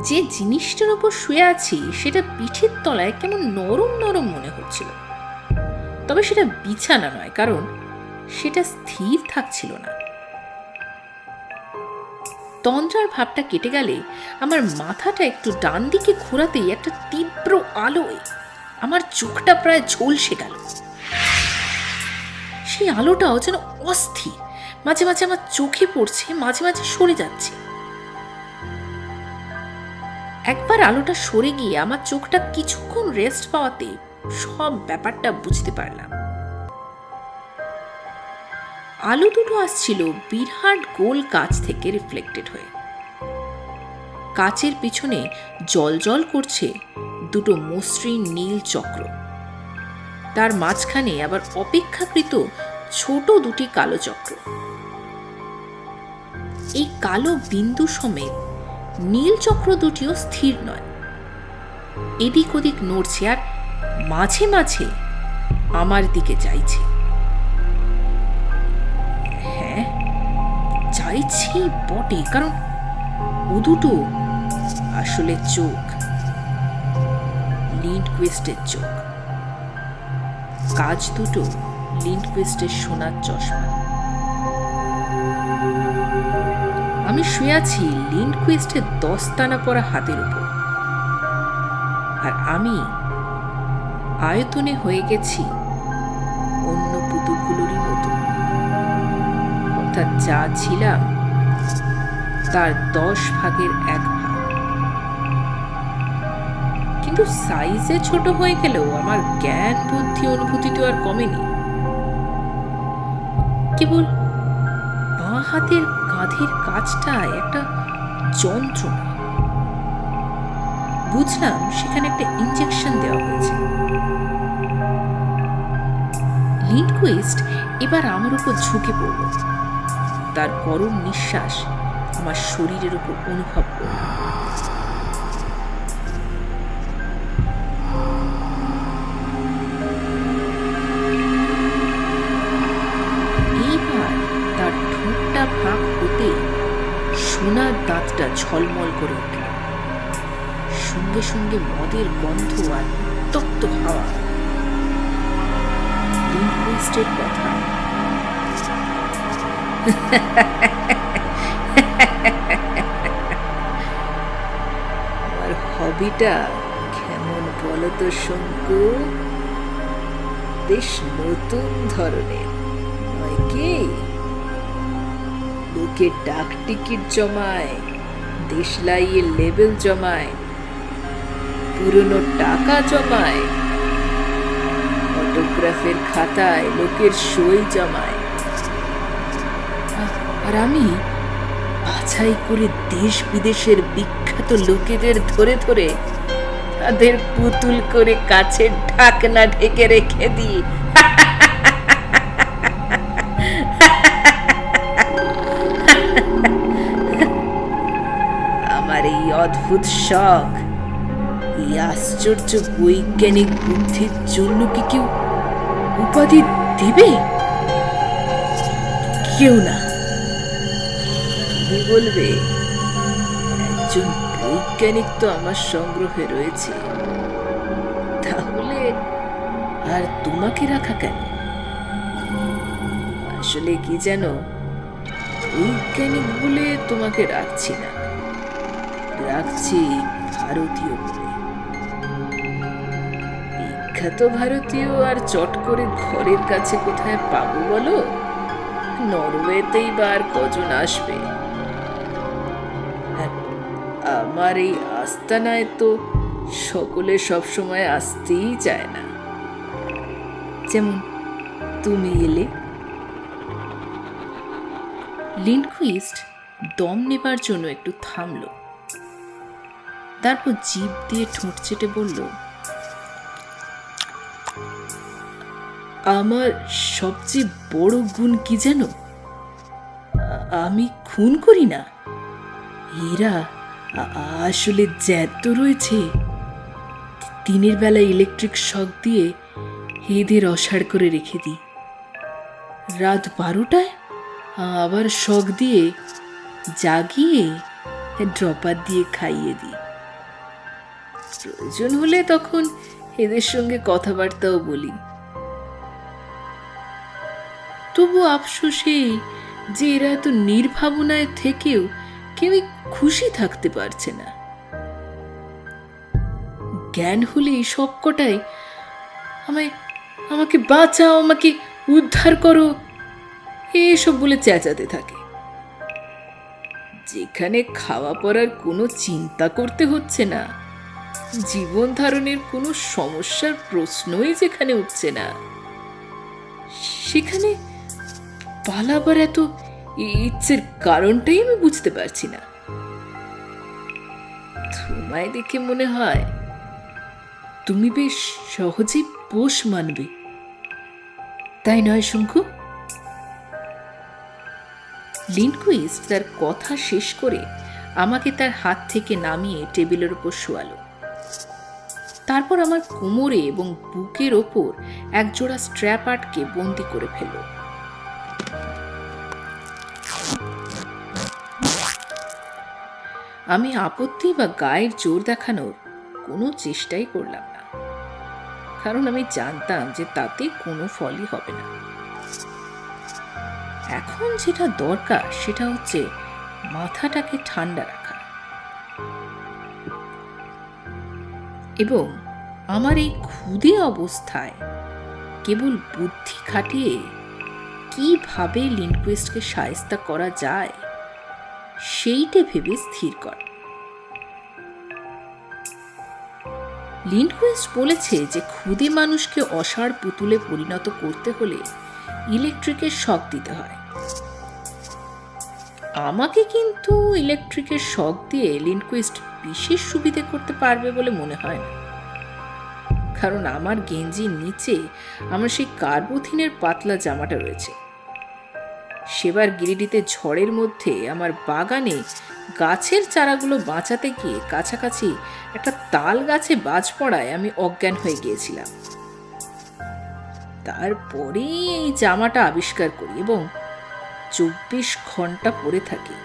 যে জিনিসটার উপর শুয়ে আছি সেটা পিঠের তলায় কেমন নরম নরম মনে হচ্ছিল, তবে সেটা বিছানা নয়, কারণ সেটা স্থির থাকছিল না। তন্দ্রার ভাবটা কেটে গেলে আমার মাথাটা একটু ডান দিকে ঘোরাতেই একটা তীব্র আলোয় আমার চোখটা প্রায় ঝলসে গেল। সেই আলোটাও যেন অস্থির, মাঝে মাঝে আমার চোখে পড়ছে, মাঝে মাঝে সরে যাচ্ছে। একবার আলোটা সরে গিয়ে আমার চোখটা কিছুক্ষণ রেস্ট পাওয়াতে সব ব্যাপারটা বুঝতে পারলাম। আলো দুটো আসছিল বিরাট গোল কাঁচ থেকে রিফ্লেক্টেড হয়ে। কাচের পিছনে জল করছে দুটো মসৃণ নীল চক্র, তার মাঝখানে আবার অপেক্ষাকৃত ছোট দুটি কালো চক্র। এই কালো বিন্দু সমেত নীল চক্র দুটিও স্থির নয়, এদিক ওদিক নড়ছে আর মাঝে মাঝে আমার দিকে চাইছে। হ্যাঁ, চাইছি বটে, কারণ ও দুটো আসলে চোখ, লিন্ডকুইস্টের চোখ। কাজ দুটো লিন্ডকুইস্টের সোনার চশমা। আমি শুয়ে আছি লিন্ডকুইস্টের দস্তানা পরা হাতের উপর, আর আমি আয়তনে হয়ে গেছি অন্য পুতুলগুলোরই মতো, অর্থাৎ যা ছিলাম তার 10 ভাগের 1 ভাগ। কিন্তু সাইজে ছোট হয়ে গেলেও আমার জ্ঞান বুদ্ধি অনুভূতি তো আর কমেনি। কেবল বাঁ হাতের কাঁধের কাছটায় একটা যন্ত্রণা। বুঝলাম সেখানে একটা ইনজেকশন দেওয়া হয়েছে। লিন্ডকুইস্ট এবার আমার উপর ঝুঁকে পড়ল, তার গরম নিঃশ্বাস আমার শরীরের উপর অনুভব করল। এইবার তার ঠোঁটটা ফাঁক হতে সোনার দাঁতটা ঝলমল করে উঠল, সঙ্গে সঙ্গে মদের গন্ধ আর উত্তপ্ত হাওয়া। লিন্ডকুইস্টের কথা আমার হবিটা বলো তো শঙ্কু, বেশ নতুন ধরনের নয় কি? লোকে ডাক টিকিট জমায়, দেশলাইয়ের লেবেল জমায়, পুরনো টাকা জমায়, অটোগ্রাফের খাতায় লোকের সই জমায়, আর আমি বাছাই করে দেশ বিদেশের বিখ্যাত লোকেদের ধরে ধরে তাদের পুতুল করে কাছের ঢাকনা ঢেকে রেখে দিই। আমার এই অদ্ভুত শখ, এই আশ্চর্য বৈজ্ঞানিক বুদ্ধির জন্য কি কেউ উপাধি দেবে? কেউ না। তুমি বলবে একজন বৈজ্ঞানিক তো আমার সংগ্রহে রয়েছে, তাহলে আর তোমাকে রাখা কেন? আসলে কি জানো, বৈজ্ঞানিক বলে তোমাকে রাখছি না, রাখছি ভারতীয় বলে। বিখ্যাত ভারতীয় আর চট করে ঘরের কাছে কোথায় পাবো বলো? নরওয়েতেই বা আর কজন আসবে? আমার এই আস্তানায় তো সকলে সবসময় আসতেই চায় না, যেমন তুমি এলে। লিন্ডকুইস্ট দম নেবার জন্য একটু থামল, তারপর জিভ দিয়ে ঠোঁট চেটে বলল, আমার সবচেয়ে বড় গুণ কি জানো? আমি খুন করি না। এরা আসলে জ্যান্ত রয়েছে। দিনের বেলা ইলেকট্রিক শক দিয়ে এদের অসাড় করে রেখে দিই, রাত 12টায় আবার শক দিয়ে জাগিয়ে ড্রপার দিয়ে খাইয়ে দিই। প্রয়োজন হলে তখন এদের সঙ্গে কথাবার্তাও বলি। তবু আফসোস এই যে এরা এত নির্ভাবনায় থেকেও কেউই খুশি থাকতে পারছে না। জ্ঞান হলে সব কটাই আমাকে বাঁচাও, আমাকে উদ্ধার করো এসব বলে চেঁচাতে থাকে। যেখানে খাওয়া পড়ার কোনো চিন্তা করতে হচ্ছে না, জীবন ধারণের কোনো সমস্যার প্রশ্নই যেখানে উঠছে না, সেখানে পালাবার এত ইচ্ছের কারণটাই আমি বুঝতে পারছি না। তোমায় দেখে মনে হয় তুমি বেশ সহজেই পোষ মানবে, তাই নয় শঙ্কু? লিন্ডকুইস্ট তার কথা শেষ করে আমাকে তার হাত থেকে নামিয়ে টেবিলের উপর শোয়ালো। তারপর আমার কোমরে এবং বুকের ওপর একজোড়া স্ট্র্যাপ আটকে বন্দি করে ফেলল। আমি আপত্তি বা গায়ের জোর দেখানোর কোনো চেষ্টাই করলাম না, কারণ আমি জানতাম যে তাতে কোনো ফলই হবে না। এখন যেটা দরকার সেটা হচ্ছে মাথাটাকে ঠান্ডা রাখা, এবং আমার এই ক্ষুদে অবস্থায় কেবল বুদ্ধি খাটিয়ে কিভাবে লিন্ডকুইস্টকে শায়েস্তা করা যায় সেইটা ভেবে স্থির কর। লিন্ডকুইস্ট বলেছে যে ক্ষুদে মানুষকে অসাড় পুতুলে পরিণত করতে হলে ইলেকট্রিকের শক দিতে হয়। আমাকে কিন্তু ইলেকট্রিকের শক দিয়ে লিন্ডকুইস্ট বিশেষ সুবিধে করতে পারবে বলে মনে হয় না, কারণ আমার গেঞ্জির নিচে আমার সেই কার্বোথিনের পাতলা জামাটা রয়েছে। সেবার গিরিডিতে ঝড়ের মধ্যে আমার বাগানে গাছের চারাগুলো বাঁচাতে গিয়ে কাছাকাছি একটা তাল গাছে বাজ পড়ায় আমি অজ্ঞান হয়ে গিয়েছিলাম। তারপরে এই জামাটা আবিষ্কার করি এবং 24 ঘন্টা পরে থাকি।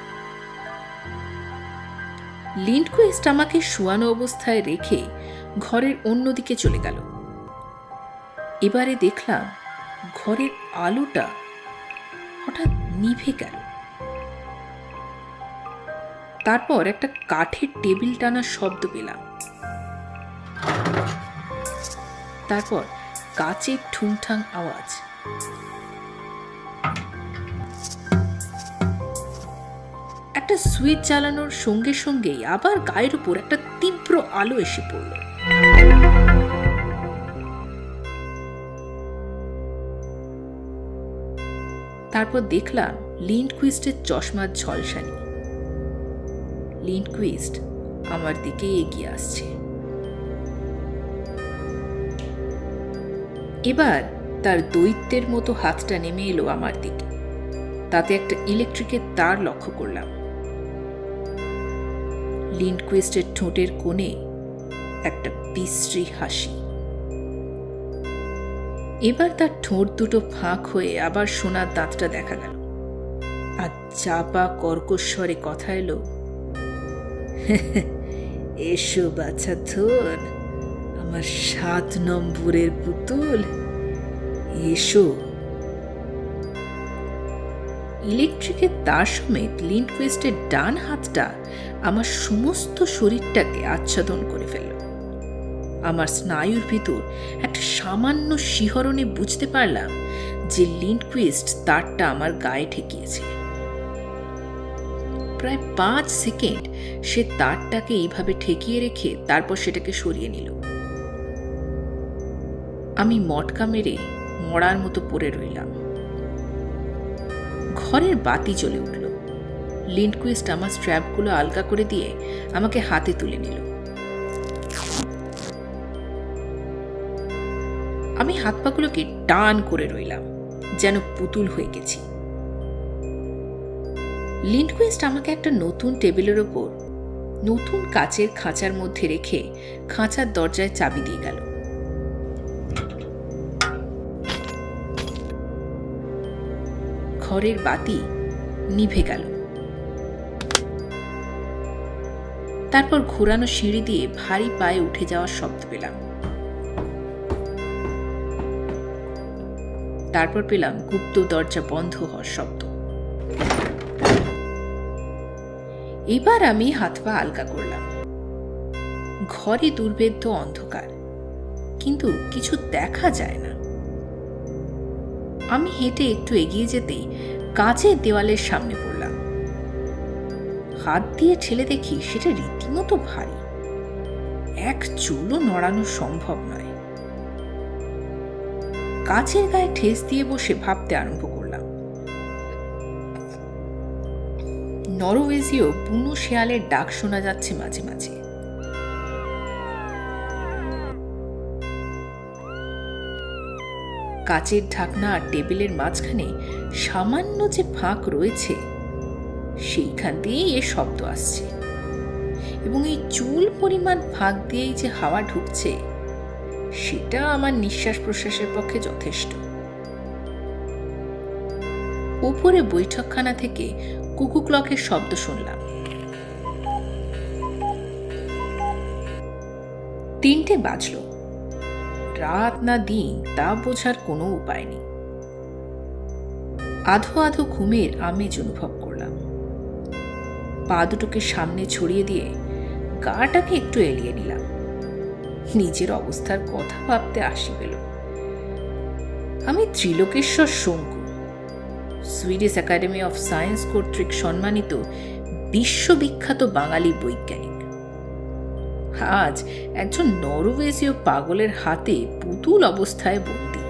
লিন্ডকুইস্ট আমাকে শোয়ানো অবস্থায় রেখে ঘরের অন্যদিকে চলে গেল। এবারে দেখলাম ঘরের আলোটা হঠাৎ নিভে গেল। তারপর একটা কাঠের টেবিল টানার শব্দ পেলাম। তারপর কাচের ঠুংঠাং আওয়াজ। একটা সুইচ জ্বালানোর সঙ্গে সঙ্গেই আবার গায়ের উপর একটা তীব্র আলো এসে পড়ল। তারপর দেখলাম লিন্ডকুইস্টের চশমার ঝলসানি। লিন্ডকুইস্ট আমার দিকে এগিয়ে আসছে। এবার তার দৈত্যের মতো হাতটা নেমে এলো আমার দিকে। তাতে একটা ইলেকট্রিকের তার লক্ষ্য করলাম। লিন্ডকুইস্টের ঠোঁটের কোণে একটা বিশ্রী হাসি। এবার তার ঠোঁট দুটো ফাঁক হয়ে আবার সোনার দাঁতটা দেখা গেল, আর চাপা কর্কশ্বরে কথা এলো, এসো বাছা ধন, আমার 7 নম্বরের পুতুল, এসো। ইলেকট্রিকের তার সমেত লিন্ডকুইস্টের ডান হাতটা আমার সমস্ত শরীরটাকে আচ্ছাদন করে ফেলল। আমার স্নায়ুর ভিতর একটা সামান্য শিহরণে বুঝতে পারলাম যে লিন্ডকুইস্ট তারটা আমার গায়ে ঠেকিয়েছে। প্রায় 5 সেকেন্ড সে তারটাকে এইভাবে ঠেকিয়ে রেখে তারপর সেটাকে সরিয়ে নিল। আমি মটকা মেরে মরার মতো পড়ে রইলাম। ঘরের বাতি জ্বলে উঠল। লিন্ডকুইস্ট আমার স্ট্র্যাপগুলো আলগা করে দিয়ে আমাকে হাতে তুলে নিল। আমি হাত পাগুলোকে টান করে রইলাম, যেন পুতুল হয়ে গেছি। লিন্ডকুইস্ট আমাকে একটা নতুন টেবিলের ওপর নতুন কাচের খাঁচার মধ্যে রেখে খাঁচার দরজায় চাবি দিয়ে গেল। ঘরের বাতি নিভে গেল। তারপর ঘোরানো সিঁড়ি দিয়ে ভারী পায়ে উঠে যাওয়ার শব্দ পেলাম। তারপর পেলাম গুপ্ত দরজা বন্ধ হওয়ার শব্দ। এবার আমি হাত পা আলগা করলাম। ঘরে দুর্ভেদ্য অন্ধকার, কিন্তু কিছু দেখা যায় না। আমি হেঁটে একটু এগিয়ে যেতেই কাঁচের দেওয়ালের সামনে পড়লাম। হাত দিয়ে ঠেলে দেখি সেটা রীতিমতো ভারী, এক চুলও নড়ানো সম্ভব নয়। কাছের গায়ে ঠেস দিয়ে বসে ভাবতে আরম্ভ করলাম। নরওয়েজীয় বুনো শেয়ালের ডাক শোনা যাচ্ছে মাঝে মাঝে। কাচের ঢাকনা আর টেবিলের মাঝখানে সামান্য যে ফাঁক রয়েছে, সেইখান দিয়েই এ শব্দ আসছে, এবং এই চুল পরিমাণ ফাঁক দিয়েই যে হাওয়া ঢুকছে, সেটা আমার নিঃশ্বাস প্রশ্বাসের পক্ষে যথেষ্ট। উপরে বৈঠকখানা থেকে কুকু ক্লকের শব্দ শুনলাম। 3টে বাজল। রাত না দিন তা বোঝার কোনো উপায় নেই। আধো আধো ঘুমের আমেজ অনুভব করলাম। পা দুটোকে সামনে ছড়িয়ে দিয়ে গাটাকে একটু এলিয়ে নিলাম। নিজের অবস্থার কথা ভাবতে আসি পেল। আমি ত্রিলোকেশ্বর শঙ্কু, সুইডিশ একাডেমি অফ সায়েন্স কর্তৃক সম্মানিত বিশ্ববিখ্যাত বাঙালি বৈজ্ঞানিক। আজ একজন নরওয়েজীয় পাগলের হাতে পুতুল অবস্থায় বন্দী।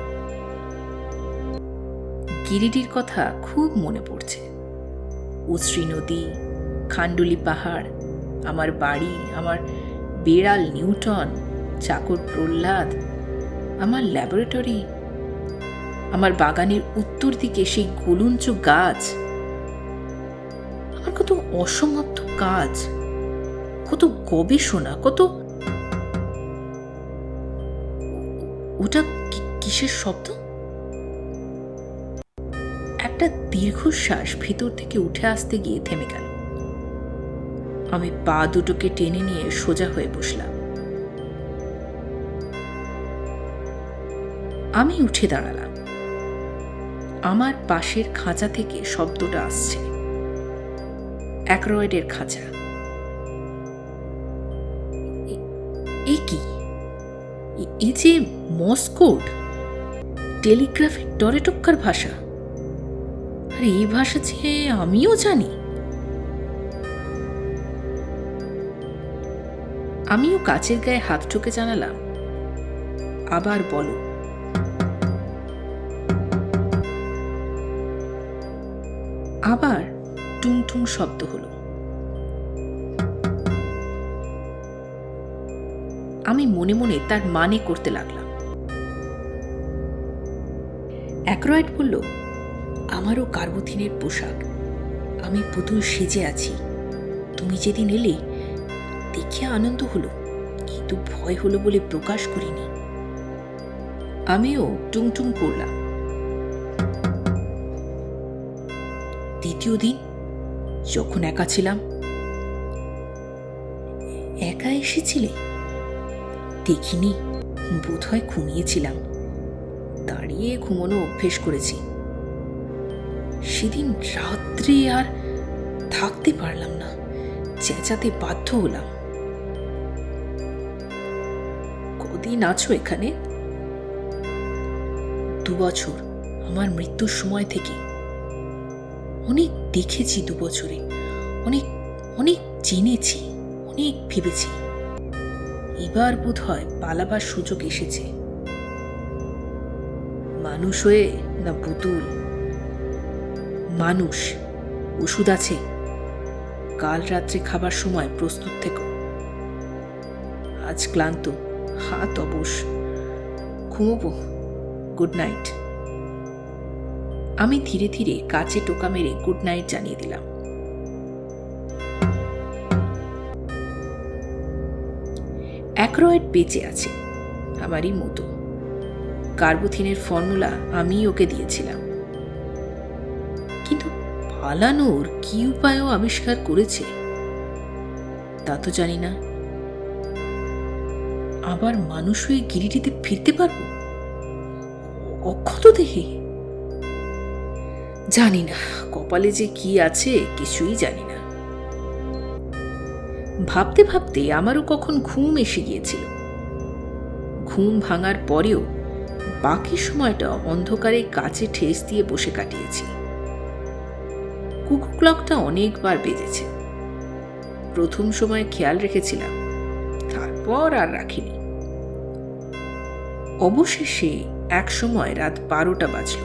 গিরিডির কথা খুব মনে পড়ছে। উশ্রী নদী, খান্ডুলি পাহাড়, আমার বাড়ি, আমার বেড়াল নিউটন, চাকর প্রহ্লাদ, আমার ল্যাবরেটরি, আমার বাগানের উত্তর দিকে সেই গোলুঞ্চ গাছ, আমার কত অসমাপ্ত কাজ, কত গবেষণা, কত। ওটা কিসের শব্দ? একটা দীর্ঘশ্বাস ভিতর থেকে উঠে আসতে গিয়ে থেমে গেল। আমি পা দুটোকে টেনে নিয়ে সোজা হয়ে বসলাম। আমি উঠে দাঁড়ালাম। আমার পাশের খাঁচা থেকে শব্দটা আসছে, অ্যাক্রয়েডের খাঁচা। এ কি? এ যে মসকোড, টেলিগ্রাফের টরেটক্কার ভাষা। আর এই ভাষা যে আমিও জানি। আমিও কাচের গায়ে হাত ঠুকে জানালাম, আবার বলো। আবার টুং টুং শব্দ হলো। আমি মনে মনে তার মানে করতে লাগলাম। অ্যাক্রয়েড বলল, আমারও কার্বোথিনের পোশাক, আমি পুতুল সেজে আছি। তুমি যেদিন এলে দেখে আনন্দ হলো, কিন্তু ভয় হলো বলে প্রকাশ করিনি। আমিও টুং টুং করলাম। দ্বিতীয় দিন যখন একা ছিলাম। একা এসেছিলে? দেখিনি, বোধহয় ঘুমিয়েছিলাম। দাঁড়িয়ে ঘুমানো অভ্যেস করেছি। সেদিন রাত্রে আর থাকতে পারলাম না, চেঁচাতে বাধ্য হলাম। কদিন আছো এখানে? 2 বছর, আমার মৃত্যুর সময় থেকে। অনেক দেখেছি 2 বছরে, অনেক অনেক জেনেছি, অনেক ভেবেছি। এবার বোধ হয় পালাবার সুযোগ এসেছে। মানুষ হয়ে না পুতুল? মানুষ। ওষুধ আছে, কাল রাত্রে খাবার সময় প্রস্তুত থেকো। আজ ক্লান্ত, হাত অবশ, ঘুমোবো। Good night. আমি ধীরে ধীরে কাচে টোকা মেরে গুড নাইট জানিয়ে দিলাম। অ্যাক্রয়েড বেঁচে আছে, আমারই মতো। কার্বোথিনের ফর্মুলা আমি ওকে দিয়েছিলাম, কিন্তু পালানোর কি উপায়ও আবিষ্কার করেছে তা তো জানি না। আবার মানুষ হয়ে গিরিটিতে ফিরতে পারবো অক্ষত দেহে? জানি না, কপালে যে কি আছে কিছুই জানি না। ভাবতে ভাবতে আমারও কখন ঘুম এসে গিয়েছিল। ঘুম ভাঙার পরেও বাকি সময়টা অন্ধকারে কাছে ঠেস দিয়ে বসে কাটিয়েছি। কুকুর ক্লকটা অনেকবার বেজেছে। প্রথম সময় খেয়াল রেখেছিলাম, তারপর আর রাখিনি। অবশেষে এক সময় রাত 12টা বাজল।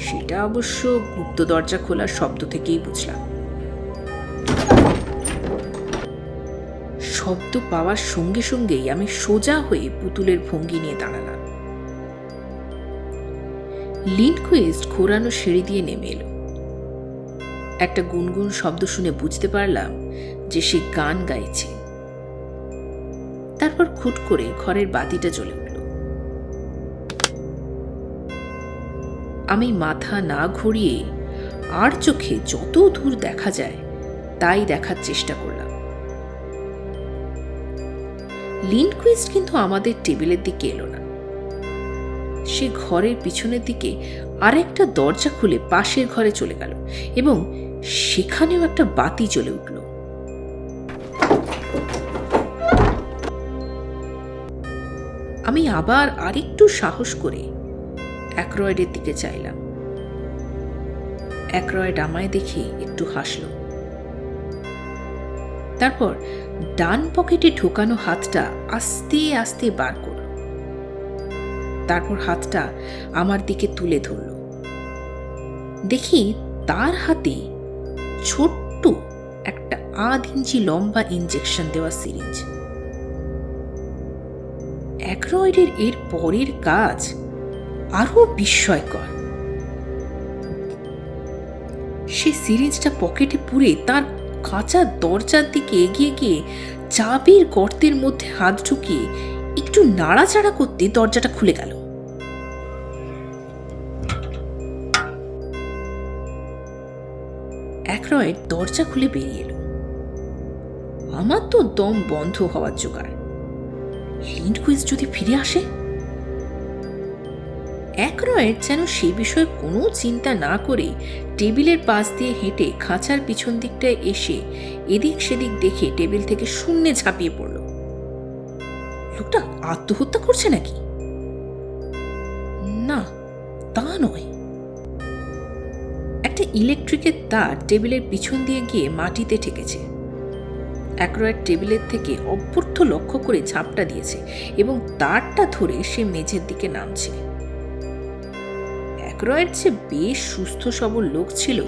সেটা অবশ্য গুপ্ত দরজা খোলার শব্দ থেকেই বুঝলাম। শব্দ পাওয়ার সঙ্গে সঙ্গেই আমি সোজা হয়ে পুতুলের ভঙ্গি নিয়ে দাঁড়ালাম। লিন্ডকুইস্ট ঘোরানো সিঁড়ি দিয়ে নেমে এলো। একটা গুনগুন শব্দ শুনে বুঝতে পারলাম যে সে গান গাইছে। তারপর খুট করে ঘরের বাতিটা জ্বলে উঠল। আমি মাথা না ঘুরিয়ে আর চোখে যত দূর দেখা যায় তাই দেখার চেষ্টা করলাম। লিন্ডকুইস্ট কিন্তু আমাদের টেবিলের দিকে এলো না। সে ঘরের পিছনের দিকে আরেকটা দরজা খুলে পাশের ঘরে চলে গেল এবং সেখানেও একটা বাতি জ্বলে উঠল। আমি আবার আরেকটু সাহস করে অ্যাক্রয়েডের দিকে চাইলাম। অ্যাক্রয়েড আমায় দেখে একটু হাসল। তারপর ডান পকেটে ঢোকানো হাতটা আস্তে আস্তে বার করল। তারপর হাতটা আমার দিকে তুলে ধরল। দেখি তার হাতে ছোট্ট একটা 1/2 ইঞ্চি লম্বা ইনজেকশন দেওয়া সিরিঞ্জ। অ্যাক্রয়েডের এর পরের কাজ আরো বিস্ময়কর। সে সিরিঞ্জটা পকেটে পুরে তার কাঁচা দরজার দিকে এগিয়ে গিয়ে চাবির গর্তের মধ্যে হাত ঢুকিয়ে একটু নাড়াচাড়া করতে দরজাটা খুলে গেল। অ্যাক্রয়েড দরজা খুলে বেরিয়ে এলো। আমার তো দম বন্ধ হওয়ার জোগাড়। লিন্ডকুইস্ট যদি ফিরে আসে? অ্যাক্রয়েড যেন সে বিষয়ে কোনো চিন্তা না করে টেবিলের পাশ দিয়ে হেঁটে খাঁচার পিছন দিকটায় এসে এদিক সেদিক দেখে টেবিল থেকে শূন্যে ঝাঁপিয়ে পড়ল। লোকটা আত্মহত্যা করছে নাকি? না, তা নয়। একটা ইলেকট্রিকের তার টেবিলের পিছন দিয়ে গিয়ে মাটিতে ঠেকেছে। অ্যাক্রয়েড টেবিলের থেকে অভ্যর্থ লক্ষ্য করে ঝাপটা দিয়েছে এবং তারটা ধরে সে মেঝের দিকে নামছে। অ্যাক্রয়েড যে বেশ সুস্থ সবল লোক ছিল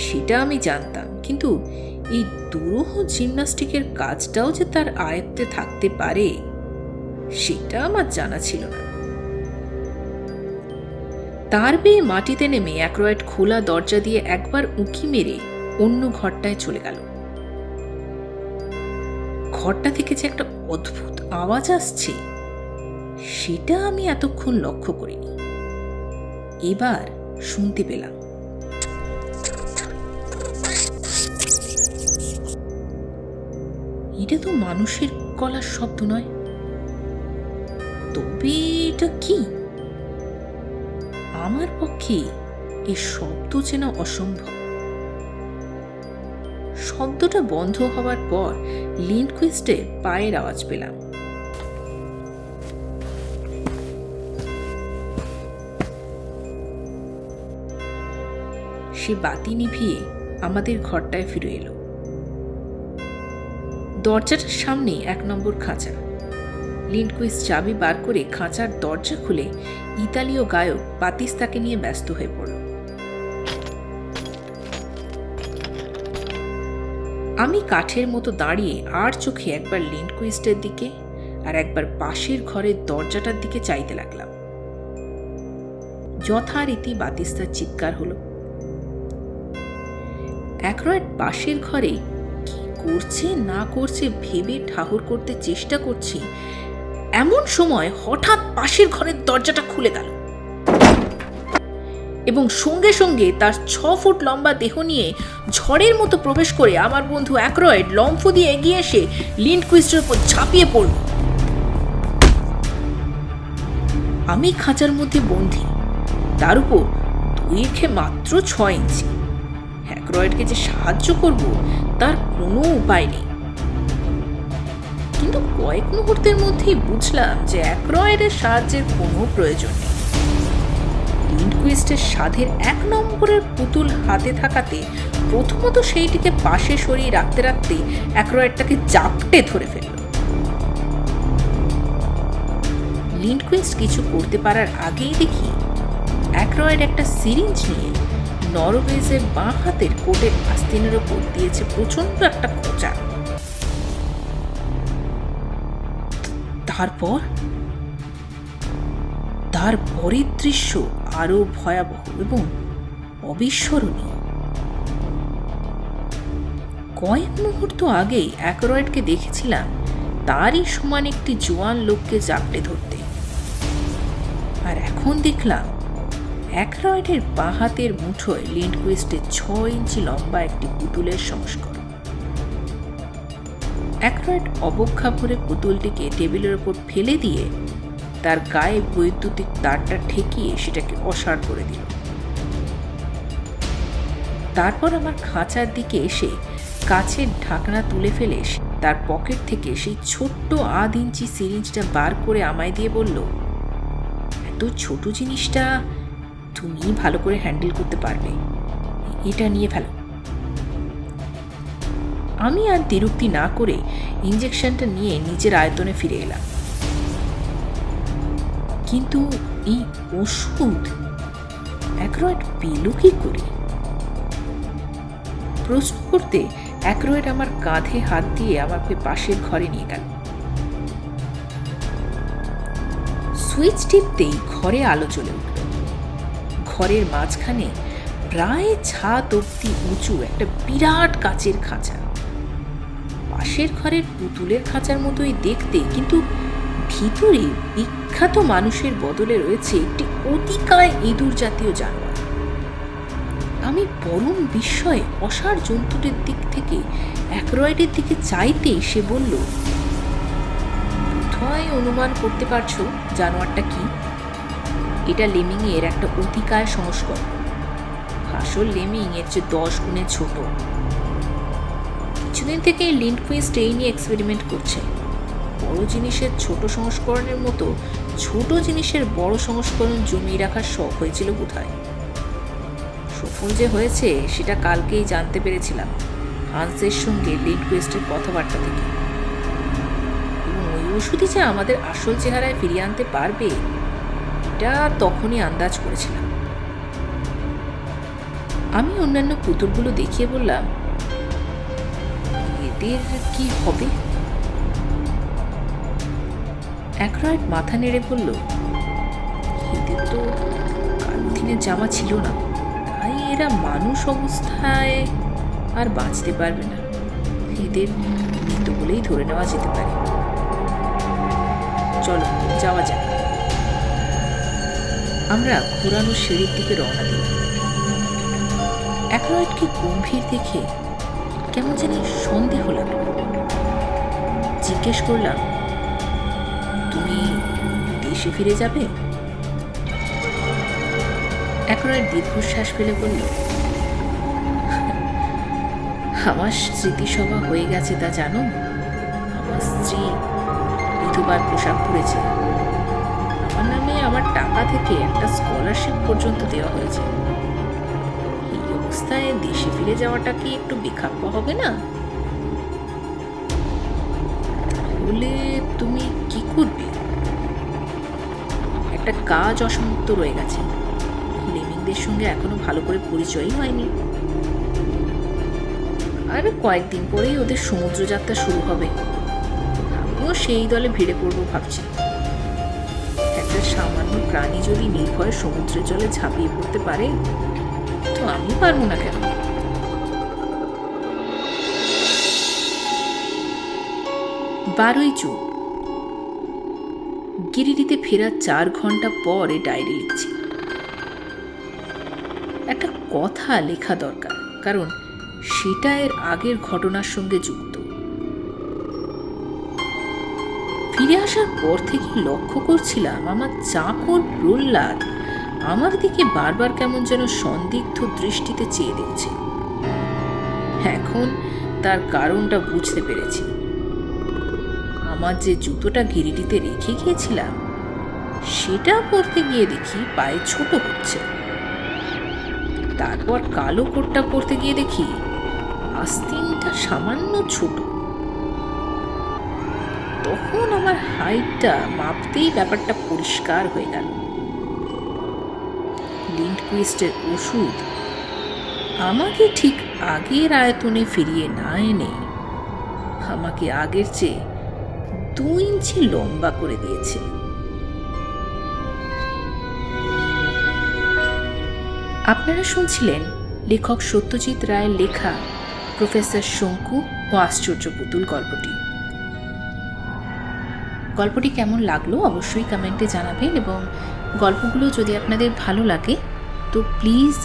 সেটা আমি জানতাম, কিন্তু এই দুরূহ জিমন্যাস্টিকের কাজটাও যে তার আয়ত্তে থাকতে পারে সেটা আমার জানা ছিল না। তার বেয়ে মাটিতে নেমে অ্যাক্রয়েড খোলা দরজা দিয়ে একবার উঁকি মেরে অন্য ঘরটায় চলে গেল। ঘরটা থেকে যে একটা অদ্ভুত আওয়াজ আসছে সেটা আমি এতক্ষণ লক্ষ্য করিনি, এবার শুনতে পেলাম। এটা তো মানুষের গলার শব্দ নয়, তবে এটা কি? আমার পক্ষে এই শব্দ চেনা অসম্ভব। শব্দটা বন্ধ হওয়ার পর লিন্ডকুইস্টের পায়ের আওয়াজ পেলাম। সে বাতি নিভিয়ে আমাদের ঘরটায় ফিরে এলো। দরজাটার সামনে 1 নম্বর খাঁচা। লিন্ডকুইস্ট চাবি বার করে খাঁচার দরজা খুলে ইতালীয় গায়ক বাতিস্তাকে নিয়ে ব্যস্ত হয়ে পড়ল। আমি কাঠের মতো দাঁড়িয়ে আর চোখে একবার লিন্ডকুইস্টের দিকে আর একবার পাশের ঘরের দরজাটার দিকে চাইতে লাগলাম। যথারীতি বাতিস্তার চিৎকার হলো। অ্যাক্রয়েড পাশের ঘরে কি করছে না করছে ভেবে ঠাহর করতে চেষ্টা করছি, এমন সময় হঠাৎ পাশের ঘরের দরজাটা খুলে গেল এবং সঙ্গে সঙ্গে তার 6 ফুট লম্বা দেহ নিয়ে ঝড়ের মতো প্রবেশ করে আমার বন্ধু অ্যাক্রয়েড লম্ফ দিয়ে এগিয়ে এসে লিন্ডকুইস্টের উপর ঝাঁপিয়ে পড়ল। আমি খাঁচার মধ্যে বন্দী, তার উপর দৈর্ঘ্যে মাত্র 6 ইঞ্চি। অ্যাক্রয়েডকে যে সাহায্য করব তার কোনো উপায় নেই, কিন্তু কয়েক মুহূর্তের মধ্যেই বুঝলাম যে অ্যাক্রয়েডের সাহায্যের কোনো প্রয়োজন নেই। লিন্ডকুইস্টের সাধের 1 নম্বরের পুতুল হাতে থাকাতে প্রথমত সেইটিকে পাশে সরিয়ে রাখতে রাখতে অ্যাক্রয়েডটাকে জাপটে ধরে ফেলল। লিন্ডকুইস্ট কিছু করতে পারার আগেই দেখি অ্যাক্রয়েড একটা সিরিঞ্জ নিয়ে নরওয়েজের বাঁ হাতের কোটের আস্তিনের ওপর দিয়েছে প্রচন্ড একটা খোঁচা। তার পরের দৃশ্য আরো ভয়াবহ এবং অবিস্মরণীয়। কয়েক মুহূর্ত আগেই অ্যাক্রয়েডকে দেখেছিলাম তারই সমান একটি জোয়ান লোককে জাপটে ধরতে, আর এখন দেখলাম অ্যাক্রয়েডের বাঁ হাতের মুঠোয় লিন্ডকুইস্টের 6 ইঞ্চি লম্বা একটি পুতুলের সংস্করণ। অ্যাক্রয়েড অবজ্ঞা ভরে পুতুলটিকে টেবিলের ওপর ফেলে দিয়ে তার গায়ে বৈদ্যুতিক তারটা ঠেকিয়ে সেটাকে অসাড় করে দিল। তারপর আমার খাঁচার দিকে এসে কাছের ঢাকনা তুলে ফেলে তার পকেট থেকে সেই ছোট্ট 1/2 ইঞ্চি সিরিঞ্জটা বার করে আমায় দিয়ে বলল, এত ছোট জিনিসটা তুমি ভালো করে হ্যান্ডেল করতে পারবে, এটা নিয়ে ফেলো। আমি আর দ্বিরুক্তি না করে ইঞ্জেকশনটা নিয়ে নিজের আয়তনে ফিরে এলাম। কিন্তু এই ওষুধ অ্যাক্রয়েড পেল কি করে? প্রশ্ন করতে অ্যাক্রয়েড আমার কাঁধে হাত দিয়ে আমাকে পাশের ঘরে নিয়ে গেল। সুইচ টিপতেই ঘরে আলো জ্বলে উঠল। ঘরের মাঝখানে প্রায় ছাদ অব্দি উঁচু একটা বিরাট কাচের খাঁচা। পাশের ঘরের পুতুলের খাঁচার মতোই দেখতে, কিন্তু ভিতরে বিখ্যাত মানুষের বদলে রয়েছে একটি অতিকায় ইঁদুর জাতীয় জানোয়ার। আমি পরম বিস্ময়ে অসাড় জন্তুটির দিক থেকে অ্যাক্রয়েডের দিকে চাইতে সে বলল, বোধহয় অনুমান করতে পারছো জানোয়ারটা কি? এটা লেমিংয়ের একটা অতিকায় সংস্করণ। আসল লেমিং এর চেয়ে 10 গুণে ছোট। কিছুদিন থেকে লিন্ডকুইস্ট এই নিয়ে এক্সপেরিমেন্ট করছে। বড় জিনিসের ছোট সংস্করণের মতো ছোট জিনিসের বড় সংস্করণ জমিয়ে রাখার শখ হয়েছিল বোধহয়। সফল যে হয়েছে সেটা কালকেই জানতে পেরেছিলাম হান্সের সঙ্গে লিন্ডকুইস্টের কথাবার্তা থেকে। এবং ওই ওষুধই যে আমাদের আসল চেহারায় ফিরিয়ে আনতে পারবে এটা তখনই আন্দাজ করেছিলাম। আমি অন্যান্য পুতুলগুলো দেখিয়ে বললাম, এদের কি হবে? অ্যাক্রয়েড মাথা নেড়ে বলল, এদের তো কালো দিনের জামা ছিল না, তাই এরা মানুষ অবস্থায় আর বাঁচতে পারবে না। এদের মৃত বলেই ধরে নেওয়া যেতে পারে। চলো যাওয়া যাক। আমরা ঘোরানো সিঁড়ির দিকে রওনা দিলাম। অ্যাক্রয়েডকে গম্ভীর দেখে কেমন জানি সন্দেহ লাগলো। জিজ্ঞেস করলাম, তুমি দেশে ফিরে যাবে? অ্যাক্রয়েড দীর্ঘশ্বাস ফেলে বলল, আমার স্মৃতিসভা হয়ে গেছে তা জানো? আমার স্ত্রী বিধবার পোশাক পরেছে। আমার নামে আমার টাকা থেকে একটা স্কলারশিপ পর্যন্ত দেওয়া হয়েছে। এই অবস্থায় দেশে ফিরে যাওয়াটা কি একটু বেখাপ্পা হবে না? তাহলে তুমি কি করবে? একটা কাজ অসমাপ্ত রয়ে গেছে। লেমিংদের সঙ্গে এখনো ভালো করে পরিচয়ই হয়নি। আর কয়েকদিন পরেই ওদের সমুদ্র যাত্রা শুরু হবে। আমিও সেই দলে ভিড়ে পড়বো ভাবছি। একটা সামান্য প্রাণী যদি নির্ভয়ে সমুদ্রের জলে ঝাঁপিয়ে পড়তে পারে, তো আমি পারবো না কেন? 12ই জুন। গিরিডিতে ফেরার 4 ঘন্টা পরে ডায়েরি লিখছি। একটা কথা লেখা দরকার, কারণ সেটা এর আগের ঘটনার সঙ্গে যুক্ত। ফিরে আসার পর থেকে লক্ষ্য করছিলাম আমার চাকর প্রহ্লাদ আমার দিকে বারবার কেমন যেন সন্দিগ্ধ দৃষ্টিতে চেয়ে দেখছে। এখন তার কারণটা বুঝতে পেরেছি। আমার যে জুতোটা গিরিডিতে রেখে গিয়েছিলাম সেটা পরতে গিয়ে দেখি পায়ে ছোট হচ্ছে। তারপর কালো কোটটা পরতে গিয়ে দেখি আস্তিনটা সামান্য ছোট। তখন আমার হাইটটা মাপতেই ব্যাপারটা পরিষ্কার হয়ে গেল। লিন্ডকুইস্টের ওষুধ আমাকে ঠিক আগের আয়তনে ফিরিয়ে না এনে আমাকে আগের চেয়ে 2 ইঞ্চি লম্বা করে দিয়েছে। আপনারা শুনছিলেন লেখক সত্যজিৎ রায়ের লেখা প্রফেসর শঙ্কু ও আশ্চর্য পুতুল গল্পটি কেমন লাগলো অবশ্যই কমেন্টে জানাবেন। এবং গল্পগুলো যদি আপনাদের ভালো লাগে তো প্লিজ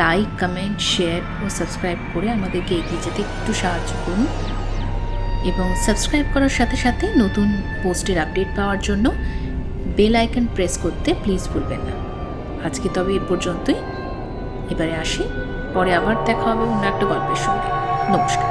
লাইক, কমেন্ট, শেয়ার ও সাবস্ক্রাইব করে আমাদেরকে এগিয়ে যেতে একটু সাহায্য করুন। এবং সাবস্ক্রাইব করার সাথে সাথে নতুন পোস্টের আপডেট পাওয়ার জন্য বেল আইকন প্রেস করতে প্লিজ ভুলবেন না। আজকে তবে এ পর্যন্তই। এবারে আসি, পরে আবার দেখা হবে অন্য একটা গল্পের সঙ্গে। নমস্কার।